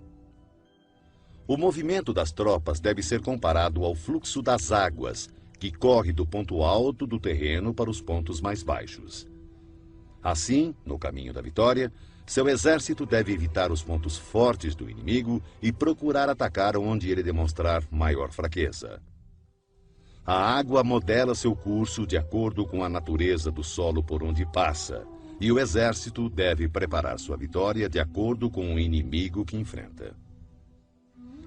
O movimento das tropas deve ser comparado ao fluxo das águas, que corre do ponto alto do terreno para os pontos mais baixos. Assim, no caminho da vitória, seu exército deve evitar os pontos fortes do inimigo e procurar atacar onde ele demonstrar maior fraqueza. A água modela seu curso de acordo com a natureza do solo por onde passa, e o exército deve preparar sua vitória de acordo com o inimigo que enfrenta.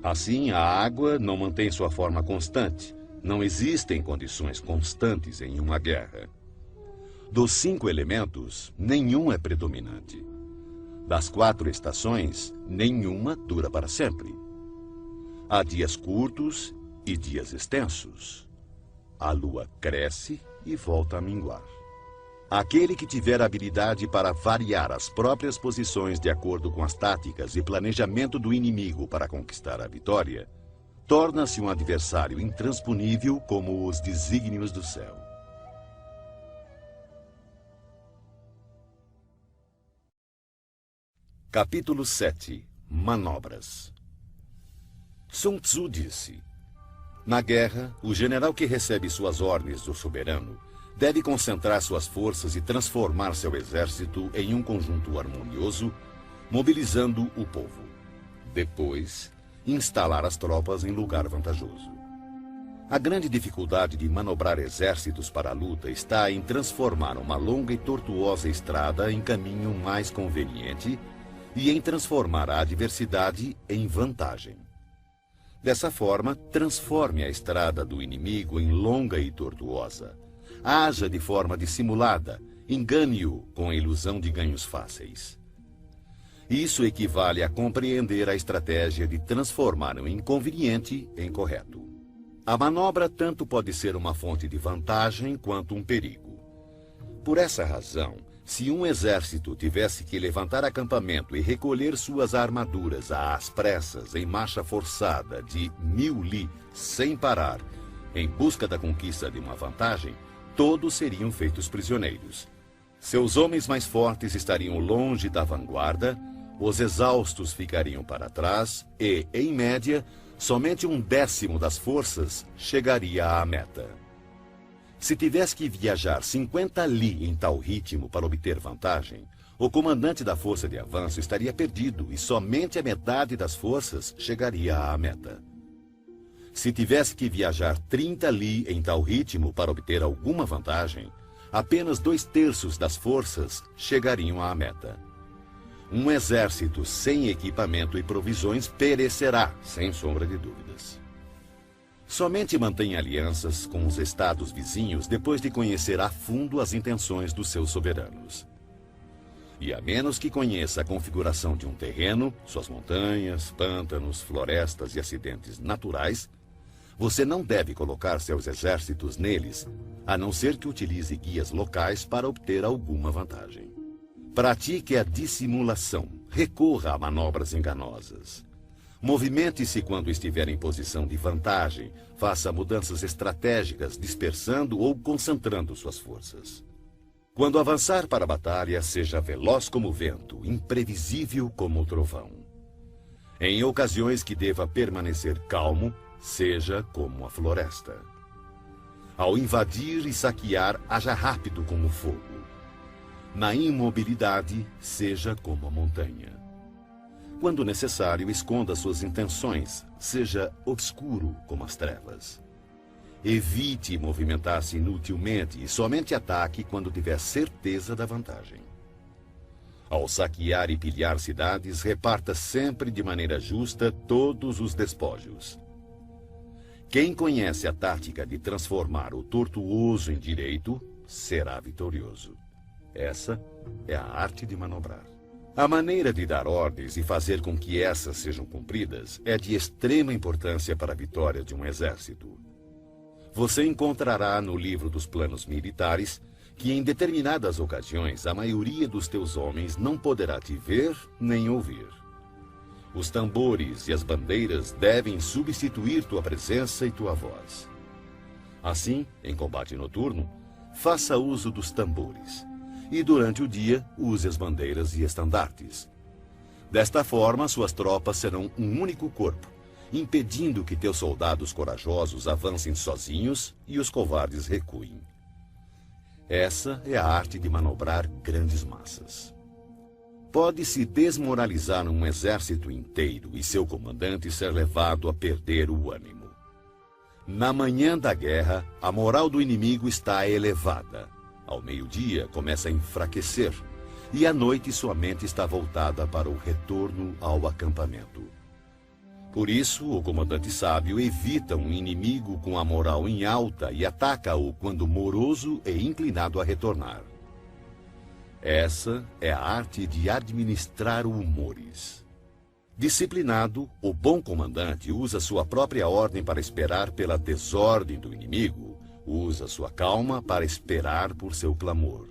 Assim, a água não mantém sua forma constante. Não existem condições constantes em uma guerra. Dos 5 elementos, nenhum é predominante. Das 4 estações, nenhuma dura para sempre. Há dias curtos e dias extensos. A lua cresce e volta a minguar. Aquele que tiver habilidade para variar as próprias posições de acordo com as táticas e planejamento do inimigo para conquistar a vitória, torna-se um adversário intransponível como os desígnios do céu. Capítulo 7. Manobras. Sun Tzu disse: na guerra, o general que recebe suas ordens do soberano deve concentrar suas forças e transformar seu exército em um conjunto harmonioso, mobilizando o povo. Depois, instalar as tropas em lugar vantajoso. A grande dificuldade de manobrar exércitos para a luta está em transformar uma longa e tortuosa estrada em caminho mais conveniente e em transformar a adversidade em vantagem. Dessa forma, transforme a estrada do inimigo em longa e tortuosa. Haja de forma dissimulada, engane-o com a ilusão de ganhos fáceis. Isso equivale a compreender a estratégia de transformar o inconveniente em correto. A manobra tanto pode ser uma fonte de vantagem quanto um perigo. Por essa razão, se um exército tivesse que levantar acampamento e recolher suas armaduras às pressas em marcha forçada de 1000 li sem parar, em busca da conquista de uma vantagem, todos seriam feitos prisioneiros. Seus homens mais fortes estariam longe da vanguarda, os exaustos ficariam para trás e, em média, somente 1/10 das forças chegaria à meta. Se tivesse que viajar 50 li em tal ritmo para obter vantagem, o comandante da força de avanço estaria perdido e somente a metade das forças chegaria à meta. Se tivesse que viajar 30 li em tal ritmo para obter alguma vantagem, apenas 2/3 das forças chegariam à meta. Um exército sem equipamento e provisões perecerá, sem sombra de dúvidas. Somente mantém alianças com os estados vizinhos depois de conhecer a fundo as intenções dos seus soberanos. E a menos que conheça a configuração de um terreno, suas montanhas, pântanos, florestas e acidentes naturais, você não deve colocar seus exércitos neles, a não ser que utilize guias locais para obter alguma vantagem. Pratique a dissimulação, recorra a manobras enganosas. Movimente-se quando estiver em posição de vantagem, faça mudanças estratégicas dispersando ou concentrando suas forças. Quando avançar para a batalha, seja veloz como o vento, imprevisível como o trovão. Em ocasiões que deva permanecer calmo, seja como a floresta. Ao invadir e saquear, haja rápido como o fogo. Na imobilidade, seja como a montanha. Quando necessário, esconda suas intenções, seja obscuro como as trevas. Evite movimentar-se inutilmente e somente ataque quando tiver certeza da vantagem. Ao saquear e pilhar cidades, reparta sempre de maneira justa todos os despojos. Quem conhece a tática de transformar o tortuoso em direito, será vitorioso. Essa é a arte de manobrar. A maneira de dar ordens e fazer com que essas sejam cumpridas é de extrema importância para a vitória de um exército. Você encontrará no livro dos planos militares que em determinadas ocasiões a maioria dos teus homens não poderá te ver nem ouvir. Os tambores e as bandeiras devem substituir tua presença e tua voz. Assim, em combate noturno, faça uso dos tambores, e durante o dia use as bandeiras e estandartes. Desta forma, suas tropas serão um único corpo, impedindo que teus soldados corajosos avancem sozinhos e os covardes recuem. Essa é a arte de manobrar grandes massas. Pode-se desmoralizar um exército inteiro e seu comandante ser levado a perder o ânimo. Na manhã da guerra, a moral do inimigo está elevada. Ao meio-dia, começa a enfraquecer, e à noite sua mente está voltada para o retorno ao acampamento. Por isso, o comandante sábio evita um inimigo com a moral em alta e ataca-o quando moroso e inclinado a retornar. Essa é a arte de administrar humores. Disciplinado, o bom comandante usa sua própria ordem para esperar pela desordem do inimigo, usa sua calma para esperar por seu clamor.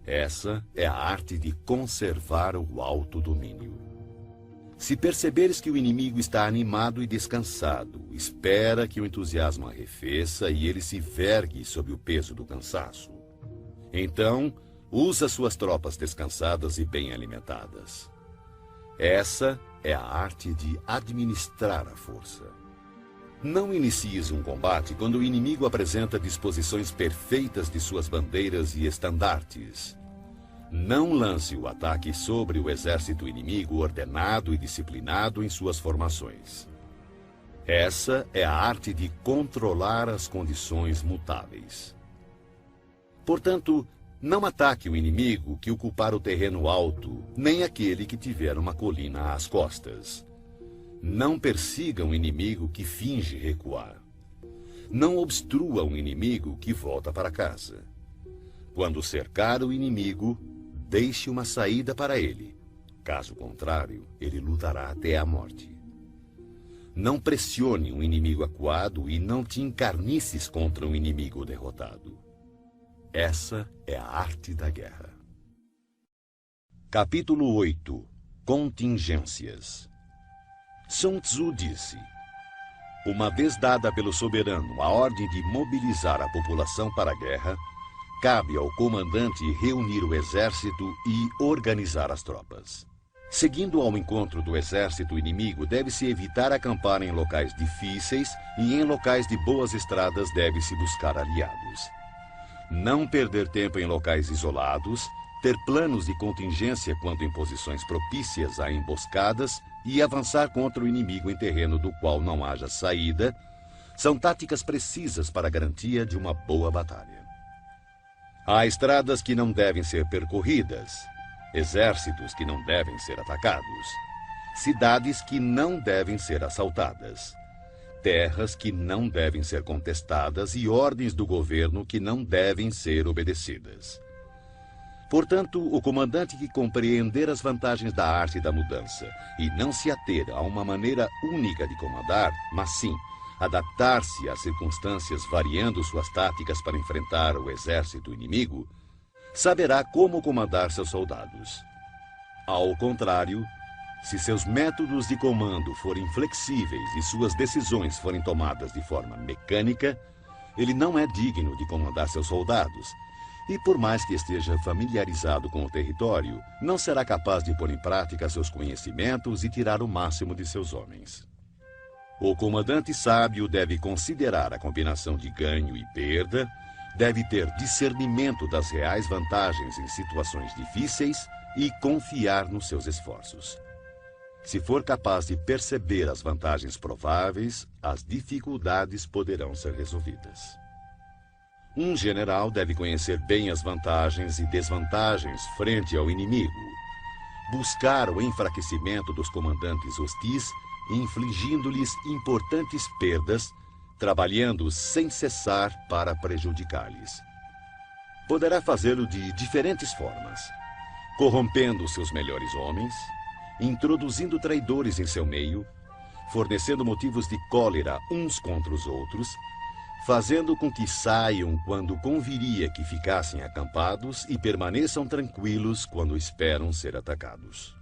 Essa é a arte de conservar o autodomínio. Se perceberes que o inimigo está animado e descansado, espera que o entusiasmo arrefeça e ele se vergue sob o peso do cansaço. Então, usa suas tropas descansadas e bem alimentadas. Essa é a arte de administrar a força. Não inicies um combate quando o inimigo apresenta disposições perfeitas de suas bandeiras e estandartes. Não lance o ataque sobre o exército inimigo ordenado e disciplinado em suas formações. Essa é a arte de controlar as condições mutáveis. Portanto, não ataque o inimigo que ocupar o terreno alto, nem aquele que tiver uma colina às costas. Não persiga um inimigo que finge recuar. Não obstrua um inimigo que volta para casa. Quando cercar o inimigo, deixe uma saída para ele. Caso contrário, ele lutará até a morte. Não pressione um inimigo acuado e não te encarnices contra um inimigo derrotado. Essa é a arte da guerra. Capítulo 8. Contingências. Sun Tzu disse: uma vez dada pelo soberano a ordem de mobilizar a população para a guerra, cabe ao comandante reunir o exército e organizar as tropas. Seguindo ao encontro do exército inimigo, deve-se evitar acampar em locais difíceis e em locais de boas estradas deve-se buscar aliados. Não perder tempo em locais isolados, ter planos de contingência quando em posições propícias a emboscadas e avançar contra o inimigo em terreno do qual não haja saída, são táticas precisas para a garantia de uma boa batalha. Há estradas que não devem ser percorridas, exércitos que não devem ser atacados, cidades que não devem ser assaltadas, terras que não devem ser contestadas e ordens do governo que não devem ser obedecidas. Portanto, o comandante que compreender as vantagens da arte da mudança e não se ater a uma maneira única de comandar, mas sim adaptar-se às circunstâncias variando suas táticas para enfrentar o exército inimigo, saberá como comandar seus soldados. Ao contrário, se seus métodos de comando forem flexíveis e suas decisões forem tomadas de forma mecânica, ele não é digno de comandar seus soldados, E por mais que esteja familiarizado com o território, não será capaz de pôr em prática seus conhecimentos e tirar o máximo de seus homens. O comandante sábio deve considerar a combinação de ganho e perda, deve ter discernimento das reais vantagens em situações difíceis e confiar nos seus esforços. Se for capaz de perceber as vantagens prováveis, as dificuldades poderão ser resolvidas. Um general deve conhecer bem as vantagens e desvantagens frente ao inimigo, buscar o enfraquecimento dos comandantes hostis, infligindo-lhes importantes perdas, trabalhando sem cessar para prejudicar-lhes. Poderá fazê-lo de diferentes formas, corrompendo seus melhores homens, introduzindo traidores em seu meio, fornecendo motivos de cólera uns contra os outros, fazendo com que saiam quando conviria que ficassem acampados e permaneçam tranquilos quando esperam ser atacados.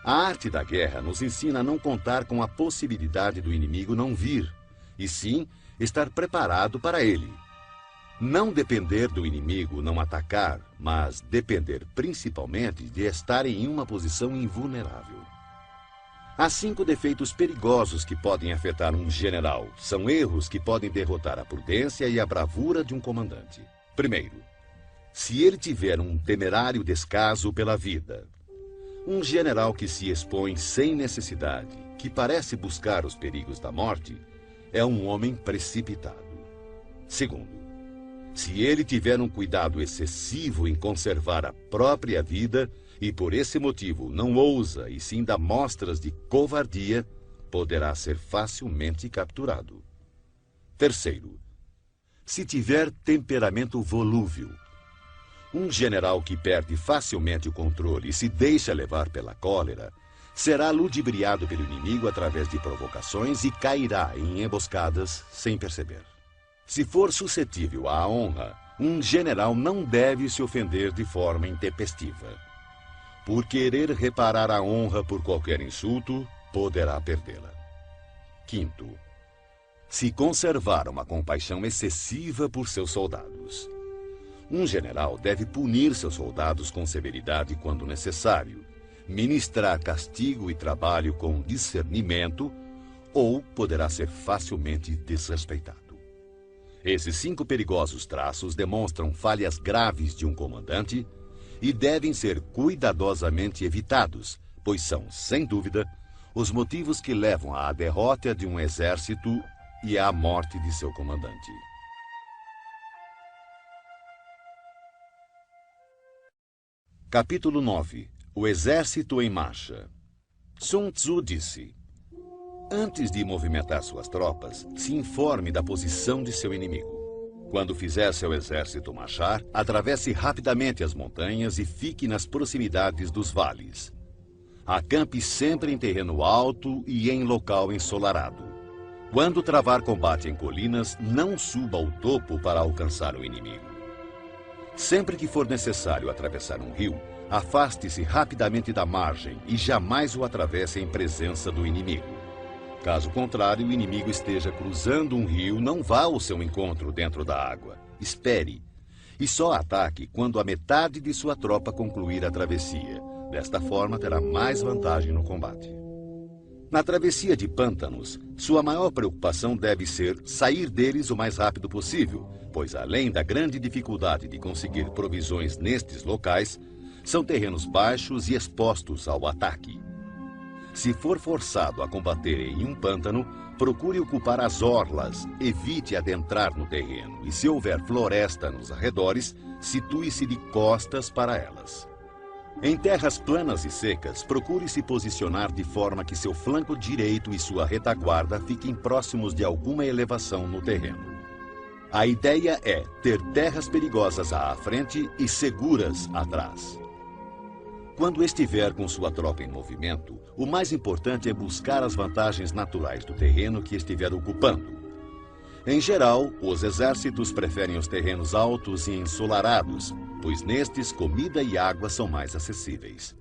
A arte da guerra nos ensina a não contar com a possibilidade do inimigo não vir, e sim estar preparado para ele. Não depender do inimigo não atacar, mas depender principalmente de estar em uma posição invulnerável. Há 5 defeitos perigosos que podem afetar um general. São erros que podem derrotar a prudência e a bravura de um comandante. Primeiro, se ele tiver um temerário descaso pela vida. Um general que se expõe sem necessidade, que parece buscar os perigos da morte, é um homem precipitado. Segundo, se ele tiver um cuidado excessivo em conservar a própria vida, e por esse motivo não ousa e sim dá mostras de covardia, poderá ser facilmente capturado. Terceiro, se tiver temperamento volúvel. Um general que perde facilmente o controle e se deixa levar pela cólera, será ludibriado pelo inimigo através de provocações e cairá em emboscadas sem perceber. Se for suscetível à honra, um general não deve se ofender de forma intempestiva. Por querer reparar a honra por qualquer insulto, poderá perdê-la. Quinto, se conservar uma compaixão excessiva por seus soldados. Um general deve punir seus soldados com severidade quando necessário, ministrar castigo e trabalho com discernimento, ou poderá ser facilmente desrespeitado. Esses 5 perigosos traços demonstram falhas graves de um comandante e devem ser cuidadosamente evitados, pois são, sem dúvida, os motivos que levam à derrota de um exército e à morte de seu comandante. Capítulo 9. O exército em marcha. Sun Tzu disse: antes de movimentar suas tropas, se informe da posição de seu inimigo. Quando fizer seu exército marchar, atravesse rapidamente as montanhas e fique nas proximidades dos vales. Acampe sempre em terreno alto e em local ensolarado. Quando travar combate em colinas, não suba ao topo para alcançar o inimigo. Sempre que for necessário atravessar um rio, afaste-se rapidamente da margem e jamais o atravesse em presença do inimigo. Caso contrário, o inimigo esteja cruzando um rio, não vá ao seu encontro dentro da água. Espere. E só ataque quando a metade de sua tropa concluir a travessia. Desta forma, terá mais vantagem no combate. Na travessia de pântanos, sua maior preocupação deve ser sair deles o mais rápido possível, pois além da grande dificuldade de conseguir provisões nestes locais, são terrenos baixos e expostos ao ataque. Se for forçado a combater em um pântano, procure ocupar as orlas, evite adentrar no terreno e, se houver floresta nos arredores, situe-se de costas para elas. Em terras planas e secas, procure se posicionar de forma que seu flanco direito e sua retaguarda fiquem próximos de alguma elevação no terreno. A ideia é ter terras perigosas à frente e seguras atrás. Quando estiver com sua tropa em movimento, o mais importante é buscar as vantagens naturais do terreno que estiver ocupando. Em geral, os exércitos preferem os terrenos altos e ensolarados, pois nestes comida e água são mais acessíveis.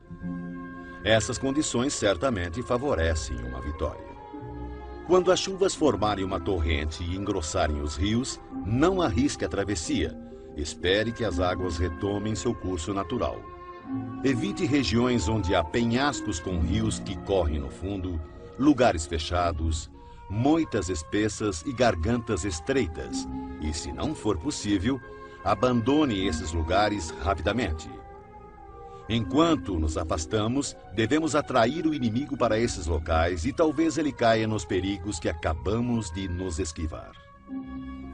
Essas condições certamente favorecem uma vitória. Quando as chuvas formarem uma torrente e engrossarem os rios, não arrisque a travessia. Espere que as águas retomem seu curso natural. Evite regiões onde há penhascos com rios que correm no fundo, lugares fechados, moitas espessas e gargantas estreitas. E, se não for possível, abandone esses lugares rapidamente. Enquanto nos afastamos, devemos atrair o inimigo para esses locais e talvez ele caia nos perigos que acabamos de nos esquivar.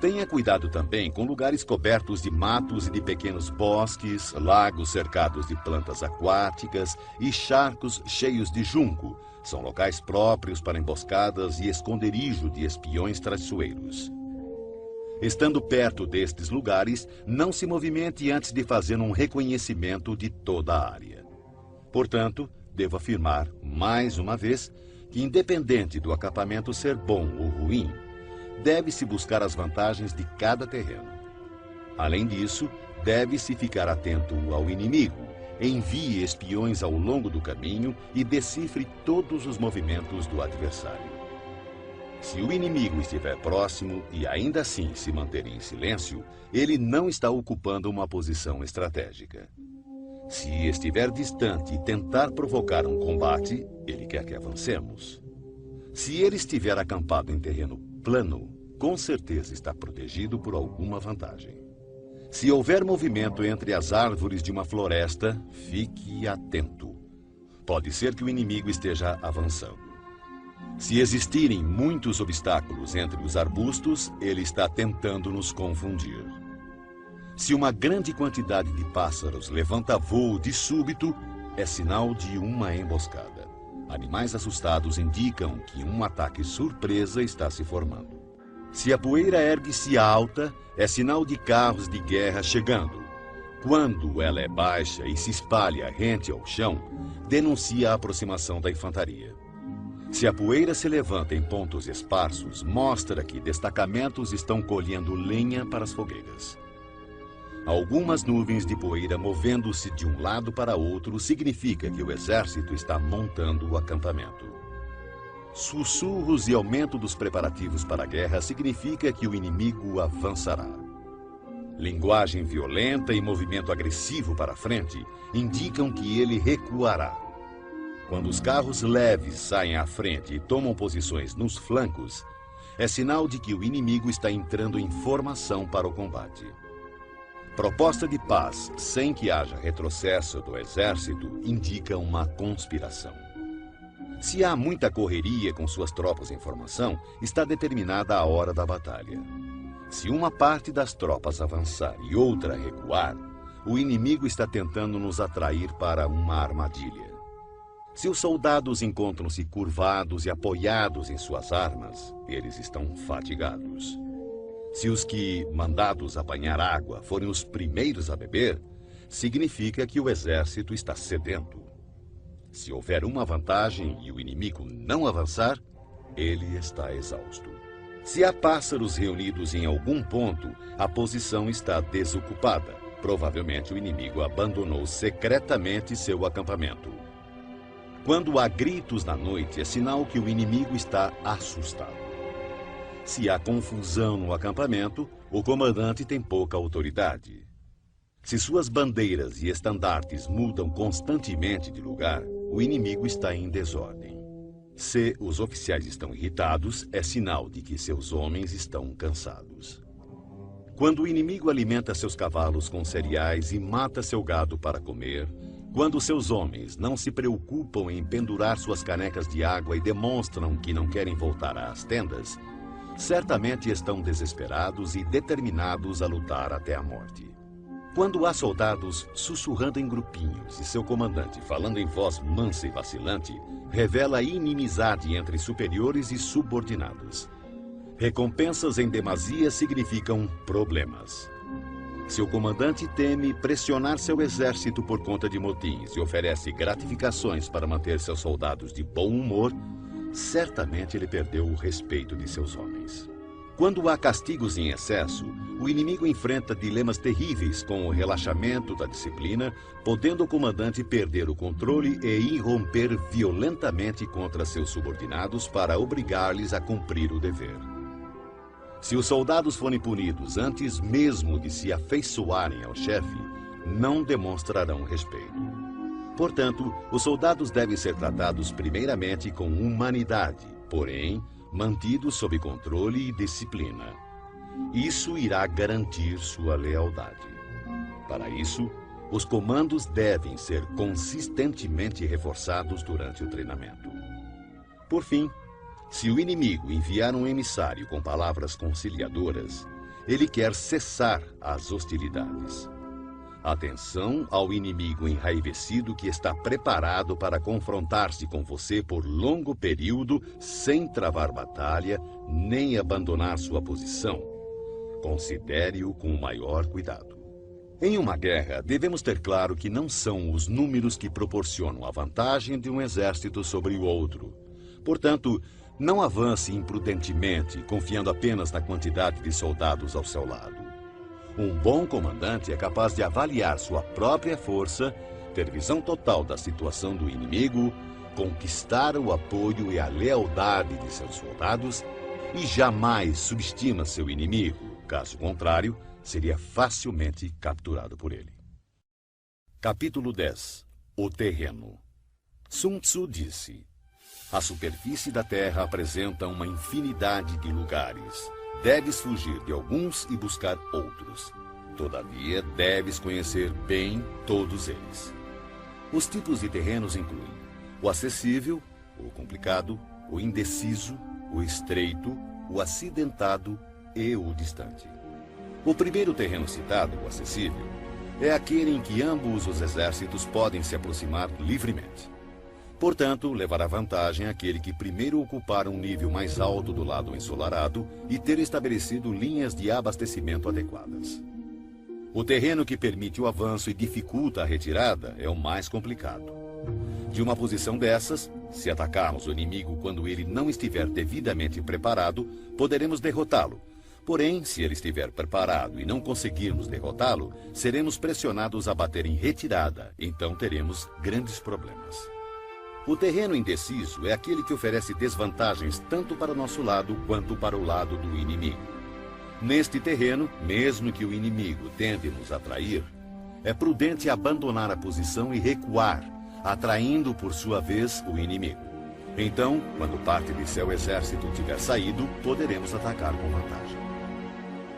Tenha cuidado também com lugares cobertos de matos e de pequenos bosques, lagos cercados de plantas aquáticas e charcos cheios de junco. São locais próprios para emboscadas e esconderijo de espiões traiçoeiros. Estando perto destes lugares, não se movimente antes de fazer um reconhecimento de toda a área. Portanto, devo afirmar, mais uma vez, que independente do acampamento ser bom ou ruim, deve-se buscar as vantagens de cada terreno. Além disso, deve-se ficar atento ao inimigo, envie espiões ao longo do caminho e decifre todos os movimentos do adversário. Se o inimigo estiver próximo e ainda assim se manter em silêncio, ele não está ocupando uma posição estratégica. Se estiver distante e tentar provocar um combate, ele quer que avancemos. Se ele estiver acampado em terreno plano, com certeza está protegido por alguma vantagem. Se houver movimento entre as árvores de uma floresta, fique atento. Pode ser que o inimigo esteja avançando. Se existirem muitos obstáculos entre os arbustos, ele está tentando nos confundir. Se uma grande quantidade de pássaros levanta voo de súbito, é sinal de uma emboscada. Animais assustados indicam que um ataque surpresa está se formando. Se a poeira ergue-se alta, é sinal de carros de guerra chegando. Quando ela é baixa e se espalha rente ao chão, denuncia a aproximação da infantaria. Se a poeira se levanta em pontos esparsos, mostra que destacamentos estão colhendo lenha para as fogueiras. Algumas nuvens de poeira movendo-se de um lado para outro significa que o exército está montando o acampamento. Sussurros e aumento dos preparativos para a guerra significa que o inimigo avançará. Linguagem violenta e movimento agressivo para a frente indicam que ele recuará. Quando os carros leves saem à frente e tomam posições nos flancos, é sinal de que o inimigo está entrando em formação para o combate. Proposta de paz sem que haja retrocesso do exército indica uma conspiração. Se há muita correria com suas tropas em formação, está determinada a hora da batalha. Se uma parte das tropas avançar e outra recuar, o inimigo está tentando nos atrair para uma armadilha. Se os soldados encontram-se curvados e apoiados em suas armas, eles estão fatigados. Se os que, mandados apanhar água, forem os primeiros a beber, significa que o exército está sedento. Se houver uma vantagem e o inimigo não avançar, ele está exausto. Se há pássaros reunidos em algum ponto, a posição está desocupada. Provavelmente o inimigo abandonou secretamente seu acampamento. Quando há gritos na noite, é sinal que o inimigo está assustado. Se há confusão no acampamento, o comandante tem pouca autoridade. Se suas bandeiras e estandartes mudam constantemente de lugar, o inimigo está em desordem. Se os oficiais estão irritados, é sinal de que seus homens estão cansados. Quando o inimigo alimenta seus cavalos com cereais e mata seu gado para comer, quando seus homens não se preocupam em pendurar suas canecas de água e demonstram que não querem voltar às tendas, certamente estão desesperados e determinados a lutar até a morte. Quando há soldados sussurrando em grupinhos e seu comandante falando em voz mansa e vacilante, revela inimizade entre superiores e subordinados. Recompensas em demasia significam problemas. Se o comandante teme pressionar seu exército por conta de motins e oferece gratificações para manter seus soldados de bom humor, certamente ele perdeu o respeito de seus homens. Quando há castigos em excesso, o inimigo enfrenta dilemas terríveis com o relaxamento da disciplina, podendo o comandante perder o controle e irromper violentamente contra seus subordinados para obrigar-lhes a cumprir o dever. Se os soldados forem punidos antes mesmo de se afeiçoarem ao chefe, não demonstrarão respeito. Portanto, os soldados devem ser tratados primeiramente com humanidade, porém, mantidos sob controle e disciplina. Isso irá garantir sua lealdade. Para isso, os comandos devem ser consistentemente reforçados durante o treinamento. Por fim, se o inimigo enviar um emissário com palavras conciliadoras, ele quer cessar as hostilidades. Atenção ao inimigo enraivecido que está preparado para confrontar-se com você por longo período sem travar batalha nem abandonar sua posição. Considere-o com o maior cuidado. Em uma guerra, devemos ter claro que não são os números que proporcionam a vantagem de um exército sobre o outro. Portanto, não avance imprudentemente, confiando apenas na quantidade de soldados ao seu lado. Um bom comandante é capaz de avaliar sua própria força, ter visão total da situação do inimigo, conquistar o apoio e a lealdade de seus soldados e jamais subestima seu inimigo. Caso contrário, seria facilmente capturado por ele. Capítulo 10. O terreno. Sun Tzu disse: a superfície da terra apresenta uma infinidade de lugares. Deves fugir de alguns e buscar outros. Todavia, deves conhecer bem todos eles. Os tipos de terrenos incluem o acessível, o complicado, o indeciso, o estreito, o acidentado e o distante. O primeiro terreno citado, o acessível, é aquele em que ambos os exércitos podem se aproximar livremente. Portanto, levará vantagem aquele que primeiro ocupar um nível mais alto do lado ensolarado e ter estabelecido linhas de abastecimento adequadas. O terreno que permite o avanço e dificulta a retirada é o mais complicado. De uma posição dessas, se atacarmos o inimigo quando ele não estiver devidamente preparado, poderemos derrotá-lo. Porém, se ele estiver preparado e não conseguirmos derrotá-lo, seremos pressionados a bater em retirada, então teremos grandes problemas. O terreno indeciso é aquele que oferece desvantagens tanto para o nosso lado quanto para o lado do inimigo. Neste terreno, mesmo que o inimigo tente nos atrair, é prudente abandonar a posição e recuar, atraindo por sua vez o inimigo. Então, quando parte de seu exército tiver saído, poderemos atacar com vantagem.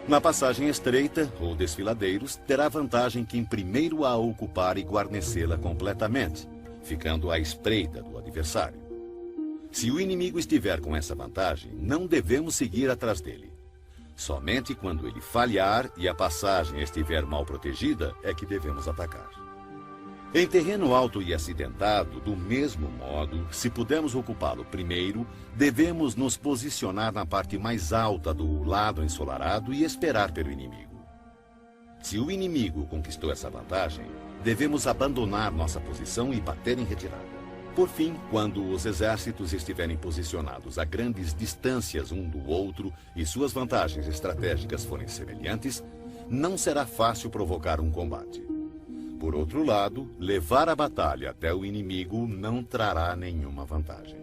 Na passagem estreita, ou desfiladeiros, terá vantagem quem primeiro a ocupar e guarnecê-la completamente, ficando à espreita do adversário. Se o inimigo estiver com essa vantagem, não devemos seguir atrás dele. Somente quando ele falhar e a passagem estiver mal protegida é que devemos atacar. Em terreno alto e acidentado, do mesmo modo, se pudermos ocupá-lo primeiro, devemos nos posicionar na parte mais alta do lado ensolarado e esperar pelo inimigo. Se o inimigo conquistou essa vantagem, devemos abandonar nossa posição e bater em retirada. Por fim, quando os exércitos estiverem posicionados a grandes distâncias um do outro e suas vantagens estratégicas forem semelhantes, não será fácil provocar um combate. Por outro lado, levar a batalha até o inimigo não trará nenhuma vantagem.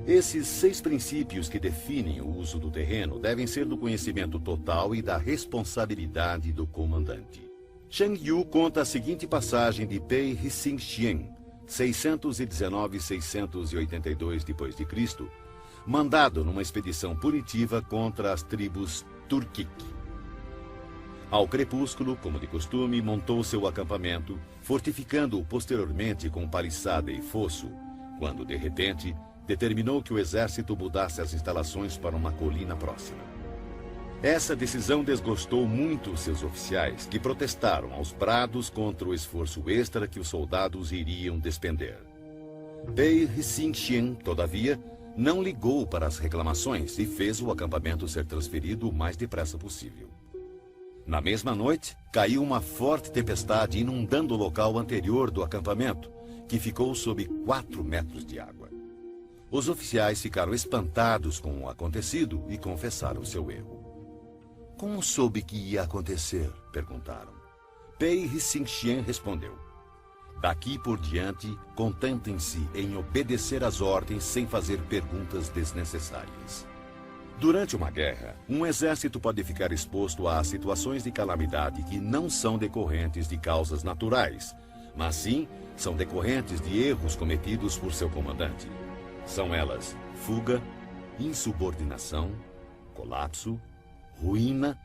Esses 6 princípios que definem o uso do terreno devem ser do conhecimento total e da responsabilidade do comandante. Shang Yu conta a seguinte passagem de Pei Hsing Xian, 619-682 d.C., mandado numa expedição punitiva contra as tribos Turkic. Ao crepúsculo, como de costume, montou seu acampamento, fortificando-o posteriormente com paliçada e fosso, quando, de repente, determinou que o exército mudasse as instalações para uma colina próxima. Essa decisão desgostou muito seus oficiais, que protestaram aos brados contra o esforço extra que os soldados iriam despender. Pei Hsing Xian, todavia, não ligou para as reclamações e fez o acampamento ser transferido o mais depressa possível. Na mesma noite, caiu uma forte tempestade inundando o local anterior do acampamento, que ficou sob 4 metros de água. Os oficiais ficaram espantados com o acontecido e confessaram seu erro. Como soube que ia acontecer? Perguntaram. Pei Hsing Xian respondeu. Daqui por diante, contentem-se em obedecer às ordens sem fazer perguntas desnecessárias. Durante uma guerra, um exército pode ficar exposto a situações de calamidade que não são decorrentes de causas naturais, mas sim são decorrentes de erros cometidos por seu comandante. São elas fuga, insubordinação, colapso, ruína,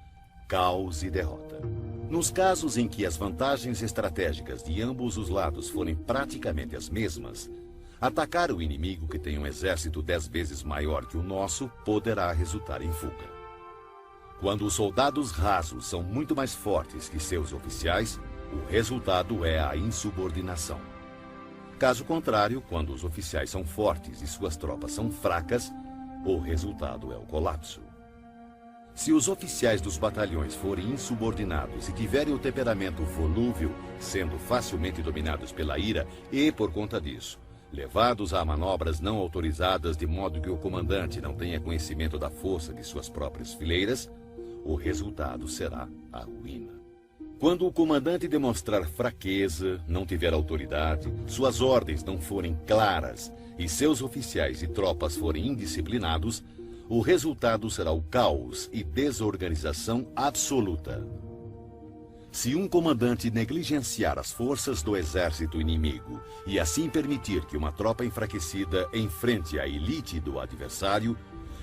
caos e derrota. Nos casos em que as vantagens estratégicas de ambos os lados forem praticamente as mesmas, atacar o inimigo que tem um exército 10 vezes maior que o nosso poderá resultar em fuga. Quando os soldados rasos são muito mais fortes que seus oficiais, o resultado é a insubordinação. Caso contrário, quando os oficiais são fortes e suas tropas são fracas, o resultado é o colapso. Se os oficiais dos batalhões forem insubordinados e tiverem o temperamento volúvel, sendo facilmente dominados pela ira e, por conta disso, levados a manobras não autorizadas de modo que o comandante não tenha conhecimento da força de suas próprias fileiras, o resultado será a ruína. Quando o comandante demonstrar fraqueza, não tiver autoridade, suas ordens não forem claras e seus oficiais e tropas forem indisciplinados, o resultado será o caos e desorganização absoluta. Se um comandante negligenciar as forças do exército inimigo e assim permitir que uma tropa enfraquecida enfrente a elite do adversário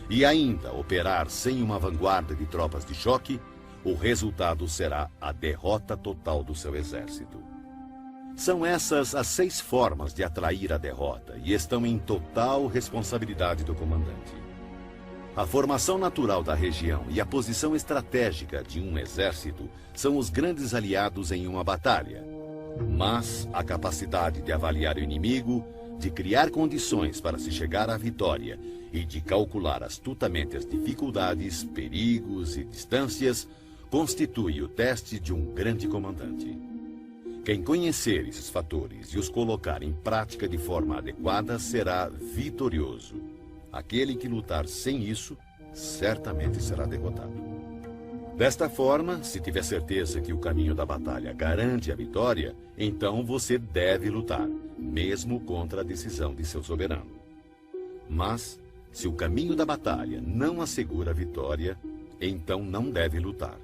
e ainda operar sem uma vanguarda de tropas de choque, o resultado será a derrota total do seu exército. São essas as 6 formas de atrair a derrota e estão em total responsabilidade do comandante. A formação natural da região e a posição estratégica de um exército são os grandes aliados em uma batalha. Mas a capacidade de avaliar o inimigo, de criar condições para se chegar à vitória e de calcular astutamente as dificuldades, perigos e distâncias constitui o teste de um grande comandante. Quem conhecer esses fatores e os colocar em prática de forma adequada será vitorioso. Aquele que lutar sem isso, certamente será derrotado. Desta forma, se tiver certeza que o caminho da batalha garante a vitória, então você deve lutar, mesmo contra a decisão de seu soberano. Mas, se o caminho da batalha não assegura a vitória, então não deve lutar,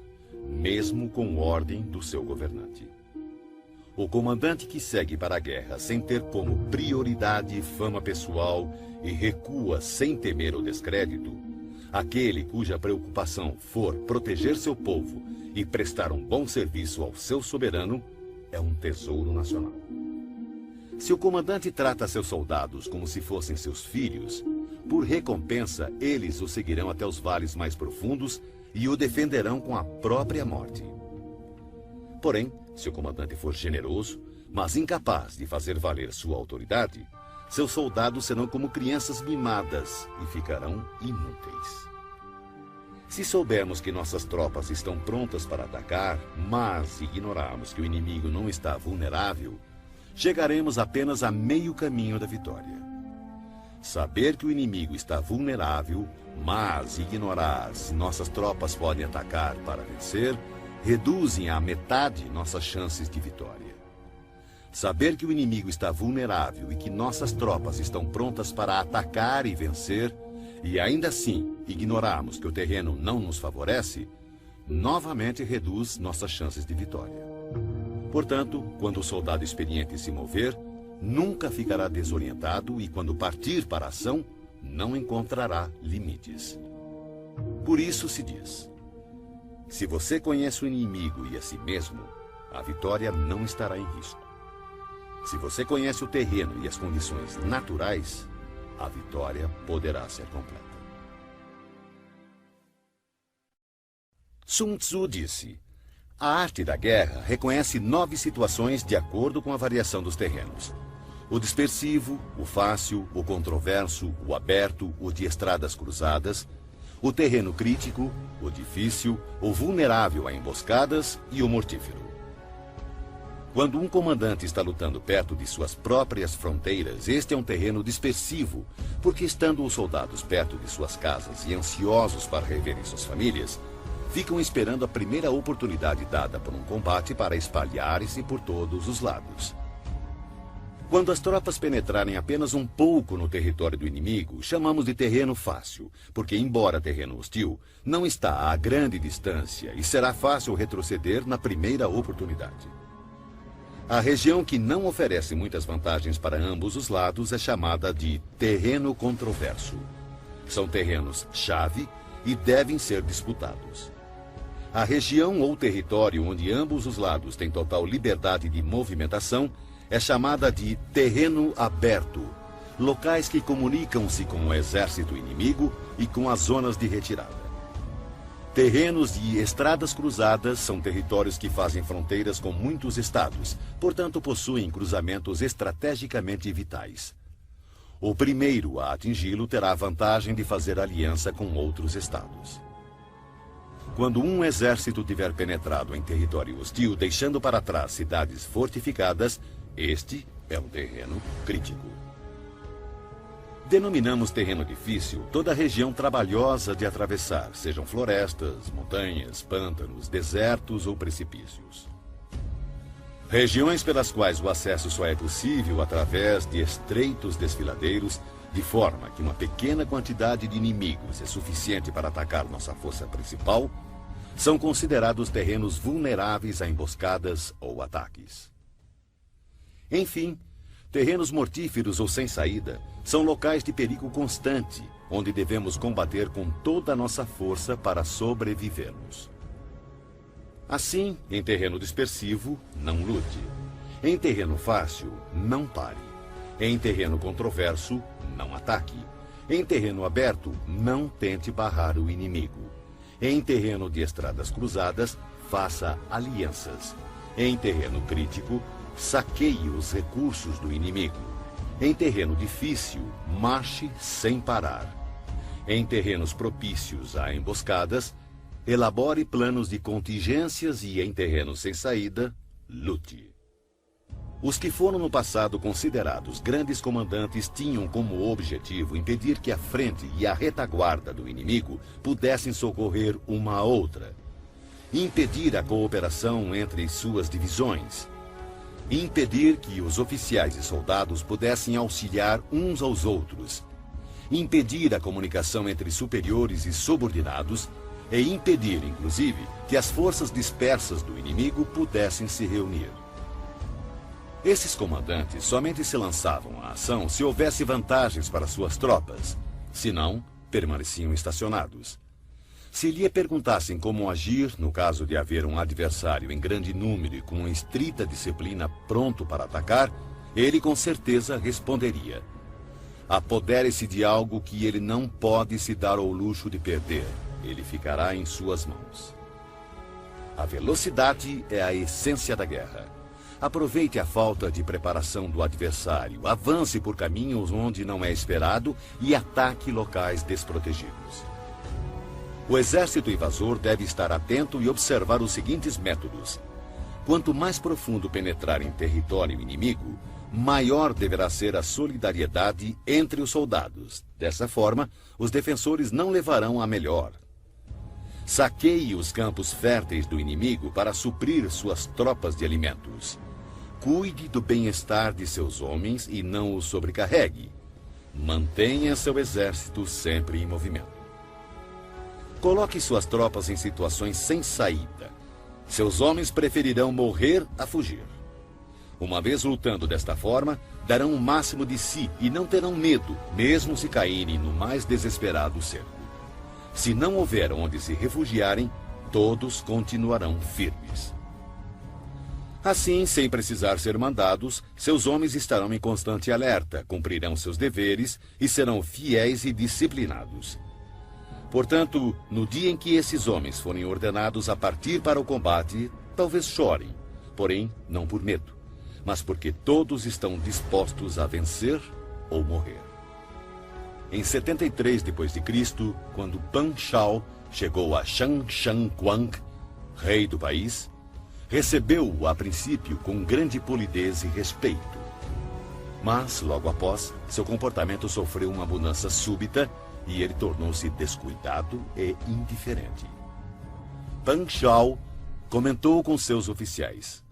mesmo com ordem do seu governante. O comandante que segue para a guerra sem ter como prioridade fama pessoal e recua sem temer o descrédito, aquele cuja preocupação for proteger seu povo e prestar um bom serviço ao seu soberano, é um tesouro nacional. Se o comandante trata seus soldados como se fossem seus filhos, por recompensa eles o seguirão até os vales mais profundos e o defenderão com a própria morte. Porém, se o comandante for generoso, mas incapaz de fazer valer sua autoridade, seus soldados serão como crianças mimadas e ficarão inúteis. Se soubermos que nossas tropas estão prontas para atacar, mas ignorarmos que o inimigo não está vulnerável, chegaremos apenas a meio caminho da vitória. Saber que o inimigo está vulnerável, mas ignorar se nossas tropas podem atacar para vencer, reduzem à metade nossas chances de vitória. Saber que o inimigo está vulnerável e que nossas tropas estão prontas para atacar e vencer, e ainda assim ignorarmos que o terreno não nos favorece, novamente reduz nossas chances de vitória. Portanto, quando o soldado experiente se mover, nunca ficará desorientado e quando partir para a ação, não encontrará limites. Por isso se diz: se você conhece o inimigo e a si mesmo, a vitória não estará em risco. Se você conhece o terreno e as condições naturais, a vitória poderá ser completa. Sun Tzu disse: a arte da guerra reconhece 9 situações de acordo com a variação dos terrenos. O dispersivo, o fácil, o controverso, o aberto, o de estradas cruzadas, o terreno crítico, o difícil, o vulnerável a emboscadas e o mortífero. Quando um comandante está lutando perto de suas próprias fronteiras, este é um terreno dispersivo, porque estando os soldados perto de suas casas e ansiosos para reverem suas famílias, ficam esperando a primeira oportunidade dada por um combate para espalhar-se por todos os lados. Quando as tropas penetrarem apenas um pouco no território do inimigo, chamamos de terreno fácil, porque, embora terreno hostil, não está a grande distância e será fácil retroceder na primeira oportunidade. A região que não oferece muitas vantagens para ambos os lados é chamada de terreno controverso. São terrenos-chave e devem ser disputados. A região ou território onde ambos os lados têm total liberdade de movimentação é chamada de terreno aberto, locais que comunicam-se com o exército inimigo e com as zonas de retirada. Terrenos de estradas cruzadas são territórios que fazem fronteiras com muitos estados, portanto possuem cruzamentos estrategicamente vitais. O primeiro a atingi-lo terá a vantagem de fazer aliança com outros estados. Quando um exército tiver penetrado em território hostil, deixando para trás cidades fortificadas, este é um terreno crítico. Denominamos terreno difícil toda a região trabalhosa de atravessar, sejam florestas, montanhas, pântanos, desertos ou precipícios. Regiões pelas quais o acesso só é possível através de estreitos desfiladeiros, de forma que uma pequena quantidade de inimigos é suficiente para atacar nossa força principal, são considerados terrenos vulneráveis a emboscadas ou ataques. Enfim, terrenos mortíferos ou sem saída são locais de perigo constante, onde devemos combater com toda a nossa força para sobrevivermos. Assim, em terreno dispersivo, não lute. Em terreno fácil, não pare. Em terreno controverso, não ataque. Em terreno aberto, não tente barrar o inimigo. Em terreno de estradas cruzadas, faça alianças. Em terreno crítico, saqueie os recursos do inimigo. Em terreno difícil, marche sem parar. Em terrenos propícios a emboscadas, elabore planos de contingências e em terrenos sem saída, lute. Os que foram no passado considerados grandes comandantes tinham como objetivo impedir que a frente e a retaguarda do inimigo pudessem socorrer uma a outra, impedir a cooperação entre suas divisões, impedir que os oficiais e soldados pudessem auxiliar uns aos outros, impedir a comunicação entre superiores e subordinados e impedir, inclusive, que as forças dispersas do inimigo pudessem se reunir. Esses comandantes somente se lançavam à ação se houvesse vantagens para suas tropas, senão, permaneciam estacionados. Se lhe perguntassem como agir no caso de haver um adversário em grande número e com uma estrita disciplina pronto para atacar, ele com certeza responderia: apodere-se de algo que ele não pode se dar ao luxo de perder. Ele ficará em suas mãos. A velocidade é a essência da guerra. Aproveite a falta de preparação do adversário, avance por caminhos onde não é esperado e ataque locais desprotegidos. O exército invasor deve estar atento e observar os seguintes métodos. Quanto mais profundo penetrar em território inimigo, maior deverá ser a solidariedade entre os soldados. Dessa forma, os defensores não levarão a melhor. Saqueie os campos férteis do inimigo para suprir suas tropas de alimentos. Cuide do bem-estar de seus homens e não os sobrecarregue. Mantenha seu exército sempre em movimento. Coloque suas tropas em situações sem saída. Seus homens preferirão morrer a fugir. Uma vez lutando desta forma, darão o máximo de si e não terão medo, mesmo se caírem no mais desesperado cerco. Se não houver onde se refugiarem, todos continuarão firmes. Assim, sem precisar ser mandados, seus homens estarão em constante alerta, cumprirão seus deveres e serão fiéis e disciplinados. Portanto, no dia em que esses homens forem ordenados a partir para o combate, talvez chorem, porém não por medo, mas porque todos estão dispostos a vencer ou morrer. Em 73 d.C., quando Pan Shao chegou a Shang-Shang-Quang, rei do país, recebeu-o a princípio com grande polidez e respeito. Mas, logo após, seu comportamento sofreu uma mudança súbita e ele tornou-se descuidado e indiferente. Pan Shao comentou com seus oficiais: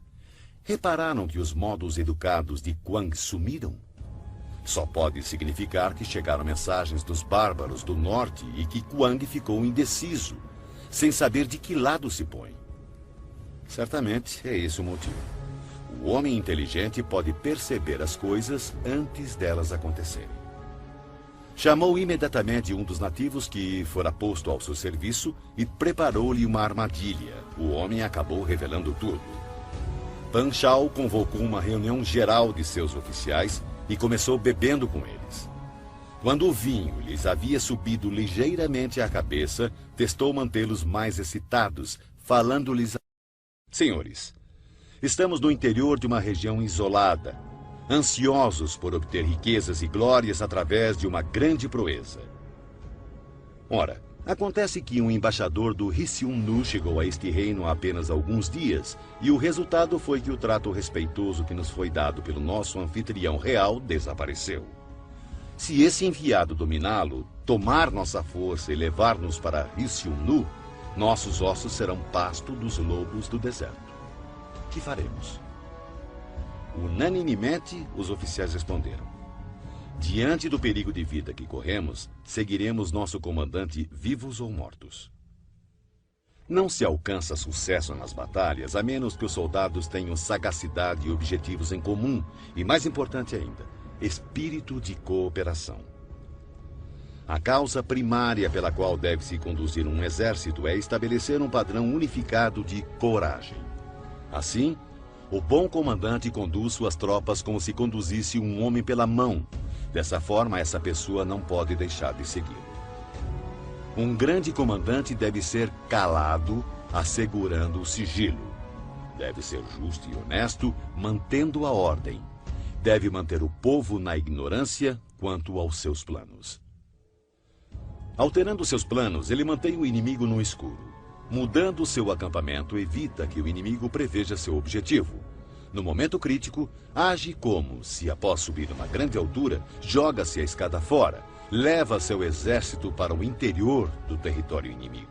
Repararam que os modos educados de Quang sumiram? Só pode significar que chegaram mensagens dos bárbaros do norte e que Quang ficou indeciso, sem saber de que lado se põe. Certamente é esse o motivo. O homem inteligente pode perceber as coisas antes delas acontecerem. Chamou imediatamente um dos nativos que fora posto ao seu serviço e preparou-lhe uma armadilha. O homem acabou revelando tudo. Pan Chao convocou uma reunião geral de seus oficiais e começou bebendo com eles. Quando o vinho lhes havia subido ligeiramente à cabeça, testou mantê-los mais excitados, falando-lhes: Senhores, estamos no interior de uma região isolada, ansiosos por obter riquezas e glórias através de uma grande proeza. Ora, acontece que um embaixador do Ryuxiun-nu chegou a este reino há apenas alguns dias, e o resultado foi que o trato respeitoso que nos foi dado pelo nosso anfitrião real desapareceu. Se esse enviado dominá-lo, tomar nossa força e levar-nos para Ryuxiun-nu, nossos ossos serão pasto dos lobos do deserto. Que faremos? Unanimemente, os oficiais responderam: Diante do perigo de vida que corremos, seguiremos nosso comandante vivos ou mortos. Não se alcança sucesso nas batalhas a menos que os soldados tenham sagacidade e objetivos em comum e, mais importante ainda, espírito de cooperação. A causa primária pela qual deve-se conduzir um exército é estabelecer um padrão unificado de coragem. Assim, o bom comandante conduz suas tropas como se conduzisse um homem pela mão. Dessa forma, essa pessoa não pode deixar de segui-lo. Um grande comandante deve ser calado, assegurando o sigilo. Deve ser justo e honesto, mantendo a ordem. Deve manter o povo na ignorância quanto aos seus planos. Alterando seus planos, ele mantém o inimigo no escuro. Mudando seu acampamento, evita que o inimigo preveja seu objetivo. No momento crítico, age como se, após subir uma grande altura, joga-se a escada fora, leva seu exército para o interior do território inimigo.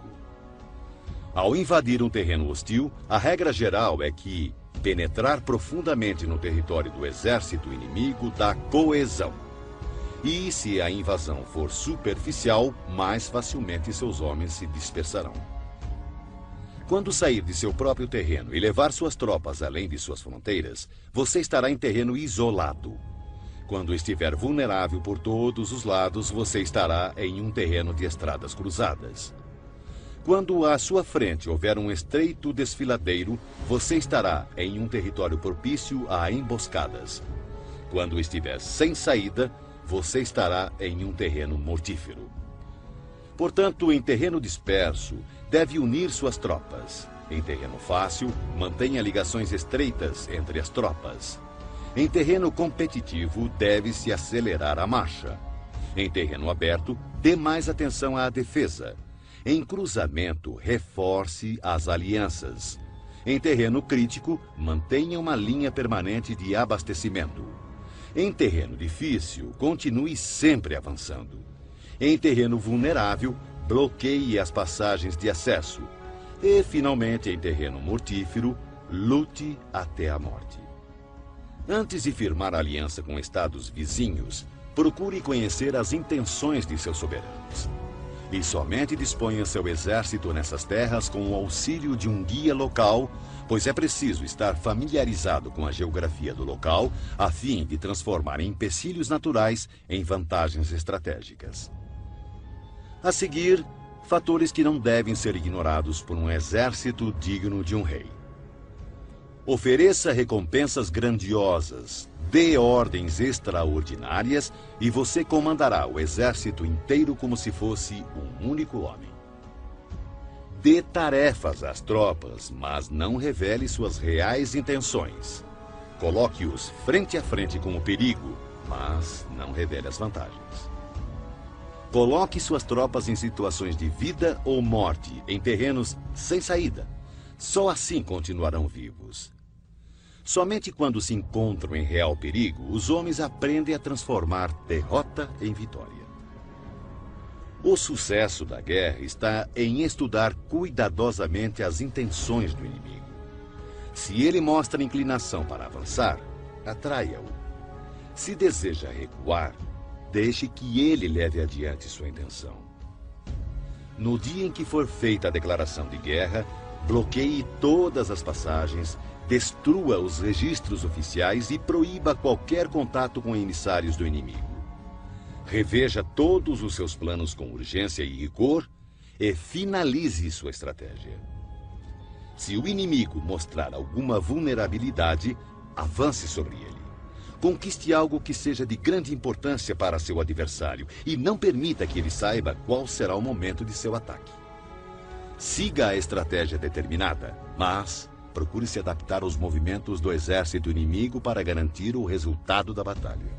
Ao invadir um terreno hostil, a regra geral é que penetrar profundamente no território do exército inimigo dá coesão. E se a invasão for superficial, mais facilmente seus homens se dispersarão. Quando sair de seu próprio terreno e levar suas tropas além de suas fronteiras, você estará em terreno isolado. Quando estiver vulnerável por todos os lados, você estará em um terreno de estradas cruzadas. Quando à sua frente houver um estreito desfiladeiro, você estará em um território propício a emboscadas. Quando estiver sem saída, você estará em um terreno mortífero. Portanto, em terreno disperso, deve unir suas tropas. Em terreno fácil, mantenha ligações estreitas entre as tropas. Em terreno competitivo, deve-se acelerar a marcha. Em terreno aberto, dê mais atenção à defesa. Em cruzamento, reforce as alianças. Em terreno crítico, mantenha uma linha permanente de abastecimento. Em terreno difícil, continue sempre avançando. Em terreno vulnerável, bloqueie as passagens de acesso. E, finalmente, em terreno mortífero, lute até a morte. Antes de firmar aliança com estados vizinhos, procure conhecer as intenções de seus soberanos. E somente disponha seu exército nessas terras com o auxílio de um guia local, pois é preciso estar familiarizado com a geografia do local, a fim de transformar empecilhos naturais em vantagens estratégicas. A seguir, fatores que não devem ser ignorados por um exército digno de um rei. Ofereça recompensas grandiosas, dê ordens extraordinárias e você comandará o exército inteiro como se fosse um único homem. Dê tarefas às tropas, mas não revele suas reais intenções. Coloque-os frente a frente com o perigo, mas não revele as vantagens. Coloque suas tropas em situações de vida ou morte, em terrenos sem saída. Só assim continuarão vivos. Somente quando se encontram em real perigo, os homens aprendem a transformar derrota em vitória. O sucesso da guerra está em estudar cuidadosamente as intenções do inimigo. Se ele mostra inclinação para avançar, atraia-o. Se deseja recuar, deixe que ele leve adiante sua intenção. No dia em que for feita a declaração de guerra, bloqueie todas as passagens, destrua os registros oficiais e proíba qualquer contato com emissários do inimigo. Reveja todos os seus planos com urgência e rigor e finalize sua estratégia. Se o inimigo mostrar alguma vulnerabilidade, avance sobre ele. Conquiste algo que seja de grande importância para seu adversário e não permita que ele saiba qual será o momento de seu ataque. Siga a estratégia determinada, mas procure se adaptar aos movimentos do exército inimigo para garantir o resultado da batalha.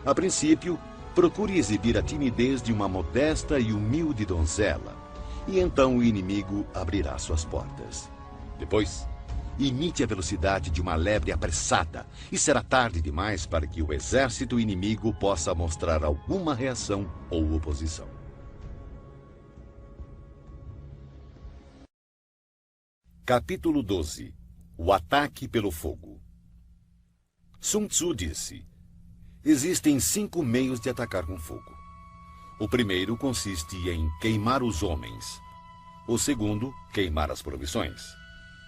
A princípio, procure exibir a timidez de uma modesta e humilde donzela, e então o inimigo abrirá suas portas. Depois, imite a velocidade de uma lebre apressada, e será tarde demais para que o exército inimigo possa mostrar alguma reação ou oposição. Capítulo 12. O ataque pelo fogo. Sun Tzu disse: existem 5 meios de atacar com fogo. O primeiro consiste em queimar os homens. O segundo, queimar as provisões.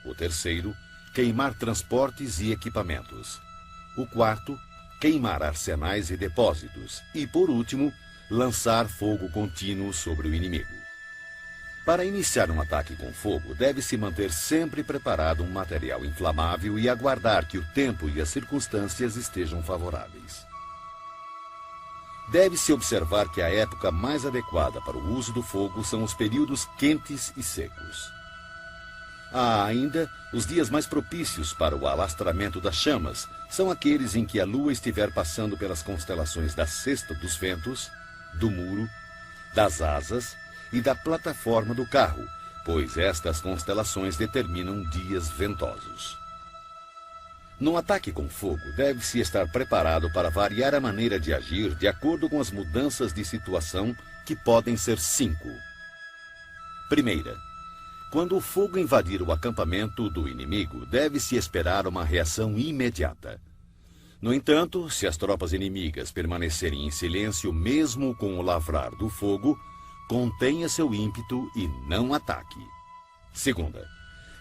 O terceiro, queimar transportes e equipamentos. O quarto, queimar arsenais e depósitos. E, por último, lançar fogo contínuo sobre o inimigo. Para iniciar um ataque com fogo, deve-se manter sempre preparado um material inflamável e aguardar que o tempo e as circunstâncias estejam favoráveis. Deve-se observar que a época mais adequada para o uso do fogo são os períodos quentes e secos. Há ainda os dias mais propícios para o alastramento das chamas, são aqueles em que a lua estiver passando pelas constelações da cesta dos ventos, do muro, das asas e da plataforma do carro, pois estas constelações determinam dias ventosos. No ataque com fogo, deve-se estar preparado para variar a maneira de agir de acordo com as mudanças de situação, que podem ser 5. Primeira, quando o fogo invadir o acampamento do inimigo, deve-se esperar uma reação imediata. No entanto, se as tropas inimigas permanecerem em silêncio mesmo com o lavrar do fogo, contenha seu ímpeto e não ataque. Segunda,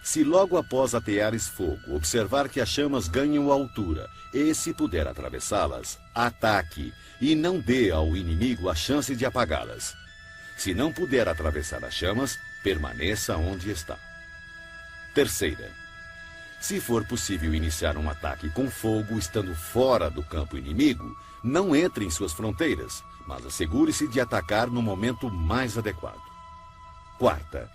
se logo após ateares fogo, observar que as chamas ganham altura e, se puder atravessá-las, ataque e não dê ao inimigo a chance de apagá-las. Se não puder atravessar as chamas, permaneça onde está. Terceira, se for possível iniciar um ataque com fogo estando fora do campo inimigo, não entre em suas fronteiras, mas assegure-se de atacar no momento mais adequado. Quarta,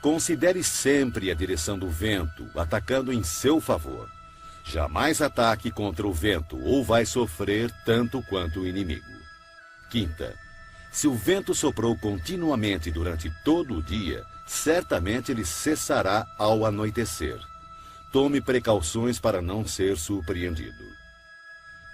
considere sempre a direção do vento, atacando em seu favor. Jamais ataque contra o vento ou vai sofrer tanto quanto o inimigo. Quinta, se o vento soprou continuamente durante todo o dia, certamente ele cessará ao anoitecer. Tome precauções para não ser surpreendido.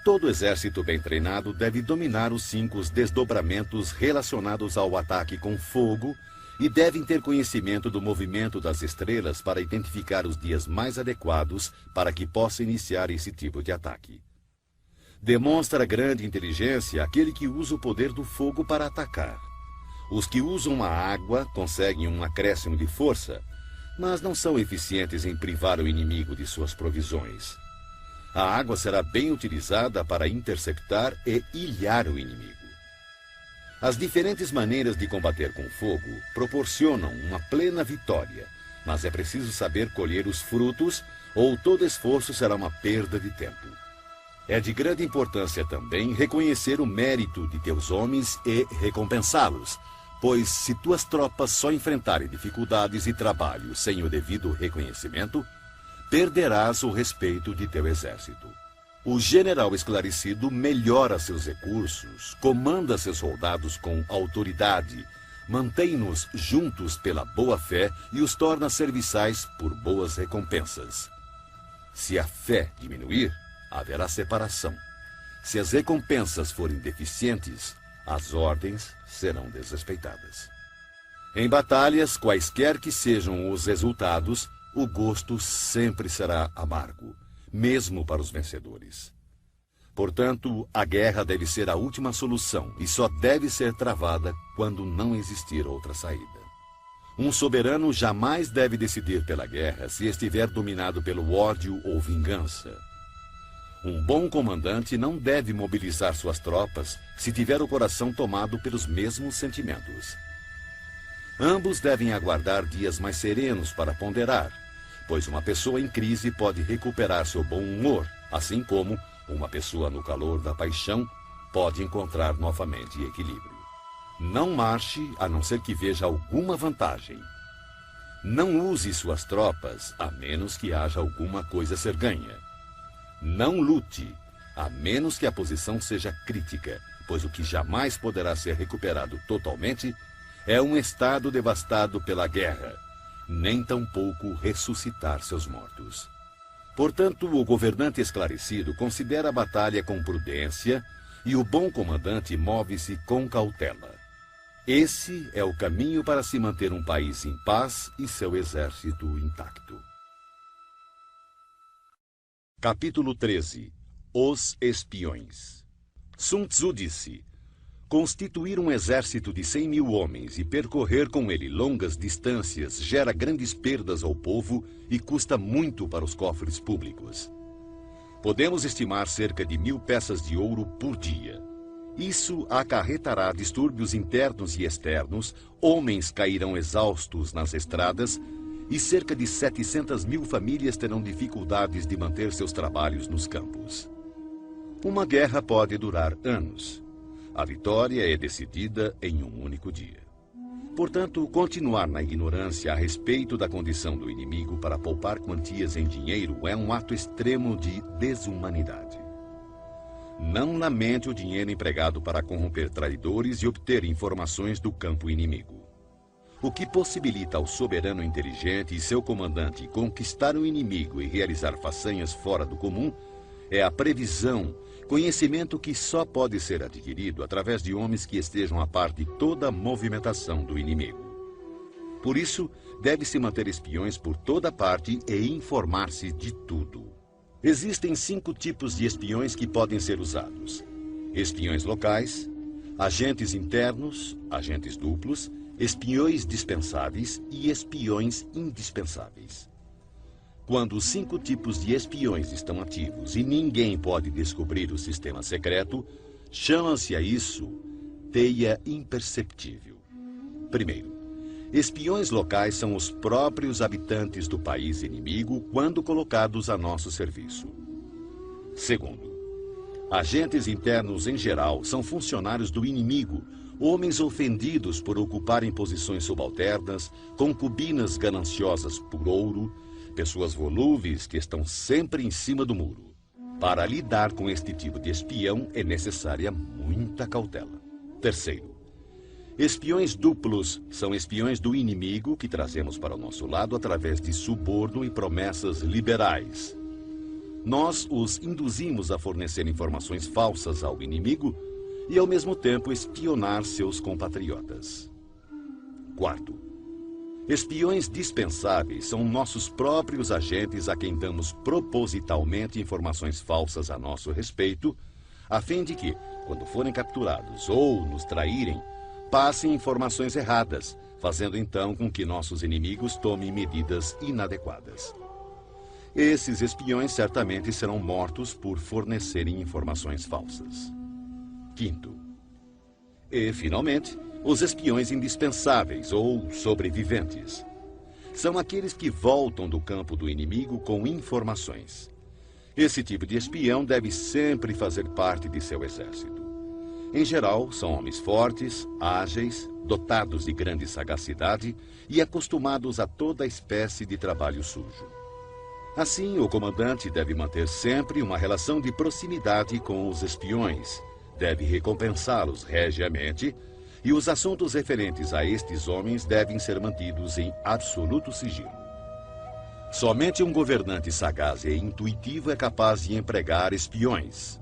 Todo exército bem treinado deve dominar os 5 desdobramentos relacionados ao ataque com fogo e devem ter conhecimento do movimento das estrelas para identificar os dias mais adequados para que possa iniciar esse tipo de ataque. Demonstra grande inteligência aquele que usa o poder do fogo para atacar. Os que usam a água conseguem um acréscimo de força, mas não são eficientes em privar o inimigo de suas provisões. A água será bem utilizada para interceptar e ilhar o inimigo. As diferentes maneiras de combater com fogo proporcionam uma plena vitória, mas é preciso saber colher os frutos, ou todo esforço será uma perda de tempo. É de grande importância também reconhecer o mérito de teus homens e recompensá-los, pois se tuas tropas só enfrentarem dificuldades e trabalho sem o devido reconhecimento, perderás o respeito de teu exército. O general esclarecido melhora seus recursos, comanda seus soldados com autoridade, mantém-nos juntos pela boa fé e os torna serviçais por boas recompensas. Se a fé diminuir, haverá separação. Se as recompensas forem deficientes, as ordens serão desrespeitadas. Em batalhas, quaisquer que sejam os resultados, o gosto sempre será amargo, mesmo para os vencedores. Portanto, a guerra deve ser a última solução e só deve ser travada quando não existir outra saída. Um soberano jamais deve decidir pela guerra se estiver dominado pelo ódio ou vingança. Um bom comandante não deve mobilizar suas tropas se tiver o coração tomado pelos mesmos sentimentos. Ambos devem aguardar dias mais serenos para ponderar, pois uma pessoa em crise pode recuperar seu bom humor, assim como uma pessoa no calor da paixão pode encontrar novamente equilíbrio. Não marche a não ser que veja alguma vantagem. Não use suas tropas a menos que haja alguma coisa a ser ganha. Não lute a menos que a posição seja crítica, pois o que jamais poderá ser recuperado totalmente é um estado devastado pela guerra, nem tampouco ressuscitar seus mortos. Portanto, o governante esclarecido considera a batalha com prudência e o bom comandante move-se com cautela. Esse é o caminho para se manter um país em paz e seu exército intacto. Capítulo 13. Os espiões. Sun Tzu disse: constituir um exército de 100.000 homens e percorrer com ele longas distâncias gera grandes perdas ao povo e custa muito para os cofres públicos. Podemos estimar cerca de 1.000 peças de ouro por dia. Isso acarretará distúrbios internos e externos, homens cairão exaustos nas estradas e cerca de 700.000 famílias terão dificuldades de manter seus trabalhos nos campos. Uma guerra pode durar anos. A vitória é decidida em um único dia. Portanto, continuar na ignorância a respeito da condição do inimigo para poupar quantias em dinheiro é um ato extremo de desumanidade. Não lamente o dinheiro empregado para corromper traidores e obter informações do campo inimigo. O que possibilita ao soberano inteligente e seu comandante conquistar o inimigo e realizar façanhas fora do comum é a previsão, conhecimento que só pode ser adquirido através de homens que estejam a par de toda a movimentação do inimigo. Por isso, deve-se manter espiões por toda parte e informar-se de tudo. Existem 5 tipos de espiões que podem ser usados: espiões locais, agentes internos, agentes duplos, espiões dispensáveis e espiões indispensáveis. Quando os 5 tipos de espiões estão ativos e ninguém pode descobrir o sistema secreto, chama-se a isso teia imperceptível. Primeiro, espiões locais são os próprios habitantes do país inimigo quando colocados a nosso serviço. Segundo, agentes internos em geral são funcionários do inimigo, homens ofendidos por ocuparem posições subalternas, concubinas gananciosas por ouro, pessoas volúveis que estão sempre em cima do muro. Para lidar com este tipo de espião é necessária muita cautela. Terceiro, espiões duplos são espiões do inimigo que trazemos para o nosso lado através de suborno e promessas liberais. Nós os induzimos a fornecer informações falsas ao inimigo e, ao mesmo tempo, espionar seus compatriotas. Quarto, espiões dispensáveis são nossos próprios agentes a quem damos propositalmente informações falsas a nosso respeito, a fim de que, quando forem capturados ou nos traírem, passem informações erradas, fazendo então com que nossos inimigos tomem medidas inadequadas. Esses espiões certamente serão mortos por fornecerem informações falsas. Quinto, e, finalmente, os espiões indispensáveis ou sobreviventes. São aqueles que voltam do campo do inimigo com informações. Esse tipo de espião deve sempre fazer parte de seu exército. Em geral, são homens fortes, ágeis, dotados de grande sagacidade e acostumados a toda espécie de trabalho sujo. Assim, o comandante deve manter sempre uma relação de proximidade com os espiões, deve recompensá-los regiamente, e os assuntos referentes a estes homens devem ser mantidos em absoluto sigilo. Somente um governante sagaz e intuitivo é capaz de empregar espiões.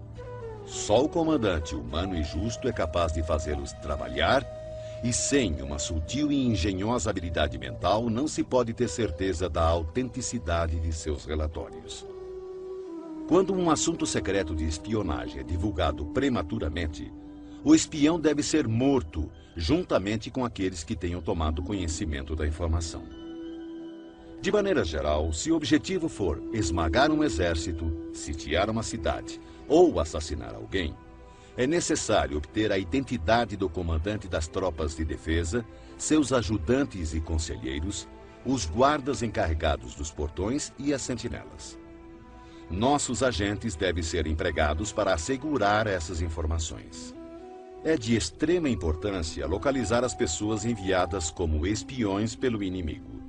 Só o comandante humano e justo é capaz de fazê-los trabalhar E sem uma sutil e engenhosa habilidade mental, não se pode ter certeza da autenticidade de seus relatórios. Quando um assunto secreto de espionagem é divulgado prematuramente, o espião deve ser morto, juntamente com aqueles que tenham tomado conhecimento da informação. De maneira geral, se o objetivo for esmagar um exército, sitiar uma cidade ou assassinar alguém, é necessário obter a identidade do comandante das tropas de defesa, seus ajudantes e conselheiros, os guardas encarregados dos portões e as sentinelas. Nossos agentes devem ser empregados para assegurar essas informações. É de extrema importância localizar as pessoas enviadas como espiões pelo inimigo.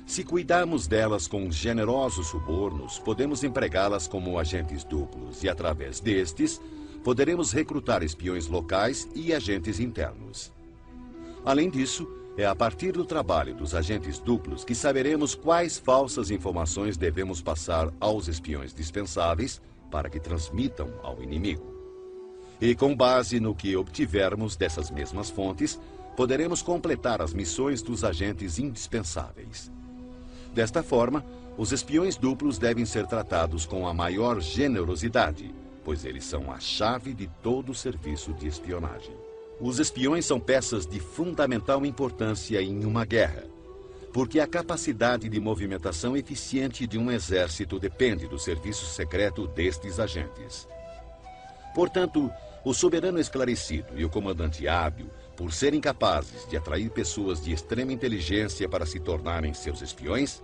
Se cuidarmos delas com generosos subornos, podemos empregá-las como agentes duplos e, através destes, poderemos recrutar espiões locais e agentes internos. Além disso, é a partir do trabalho dos agentes duplos que saberemos quais falsas informações devemos passar aos espiões dispensáveis para que transmitam ao inimigo. E com base no que obtivermos dessas mesmas fontes, poderemos completar as missões dos agentes indispensáveis. Desta forma, os espiões duplos devem ser tratados com a maior generosidade, pois eles são a chave de todo o serviço de espionagem. Os espiões são peças de fundamental importância em uma guerra, porque a capacidade de movimentação eficiente de um exército depende do serviço secreto destes agentes. Portanto, o soberano esclarecido e o comandante hábil, por serem capazes de atrair pessoas de extrema inteligência para se tornarem seus espiões,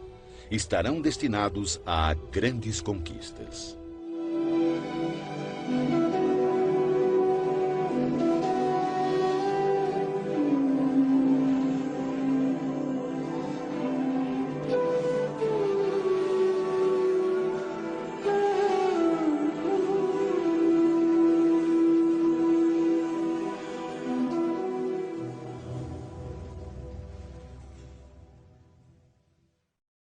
estarão destinados a grandes conquistas.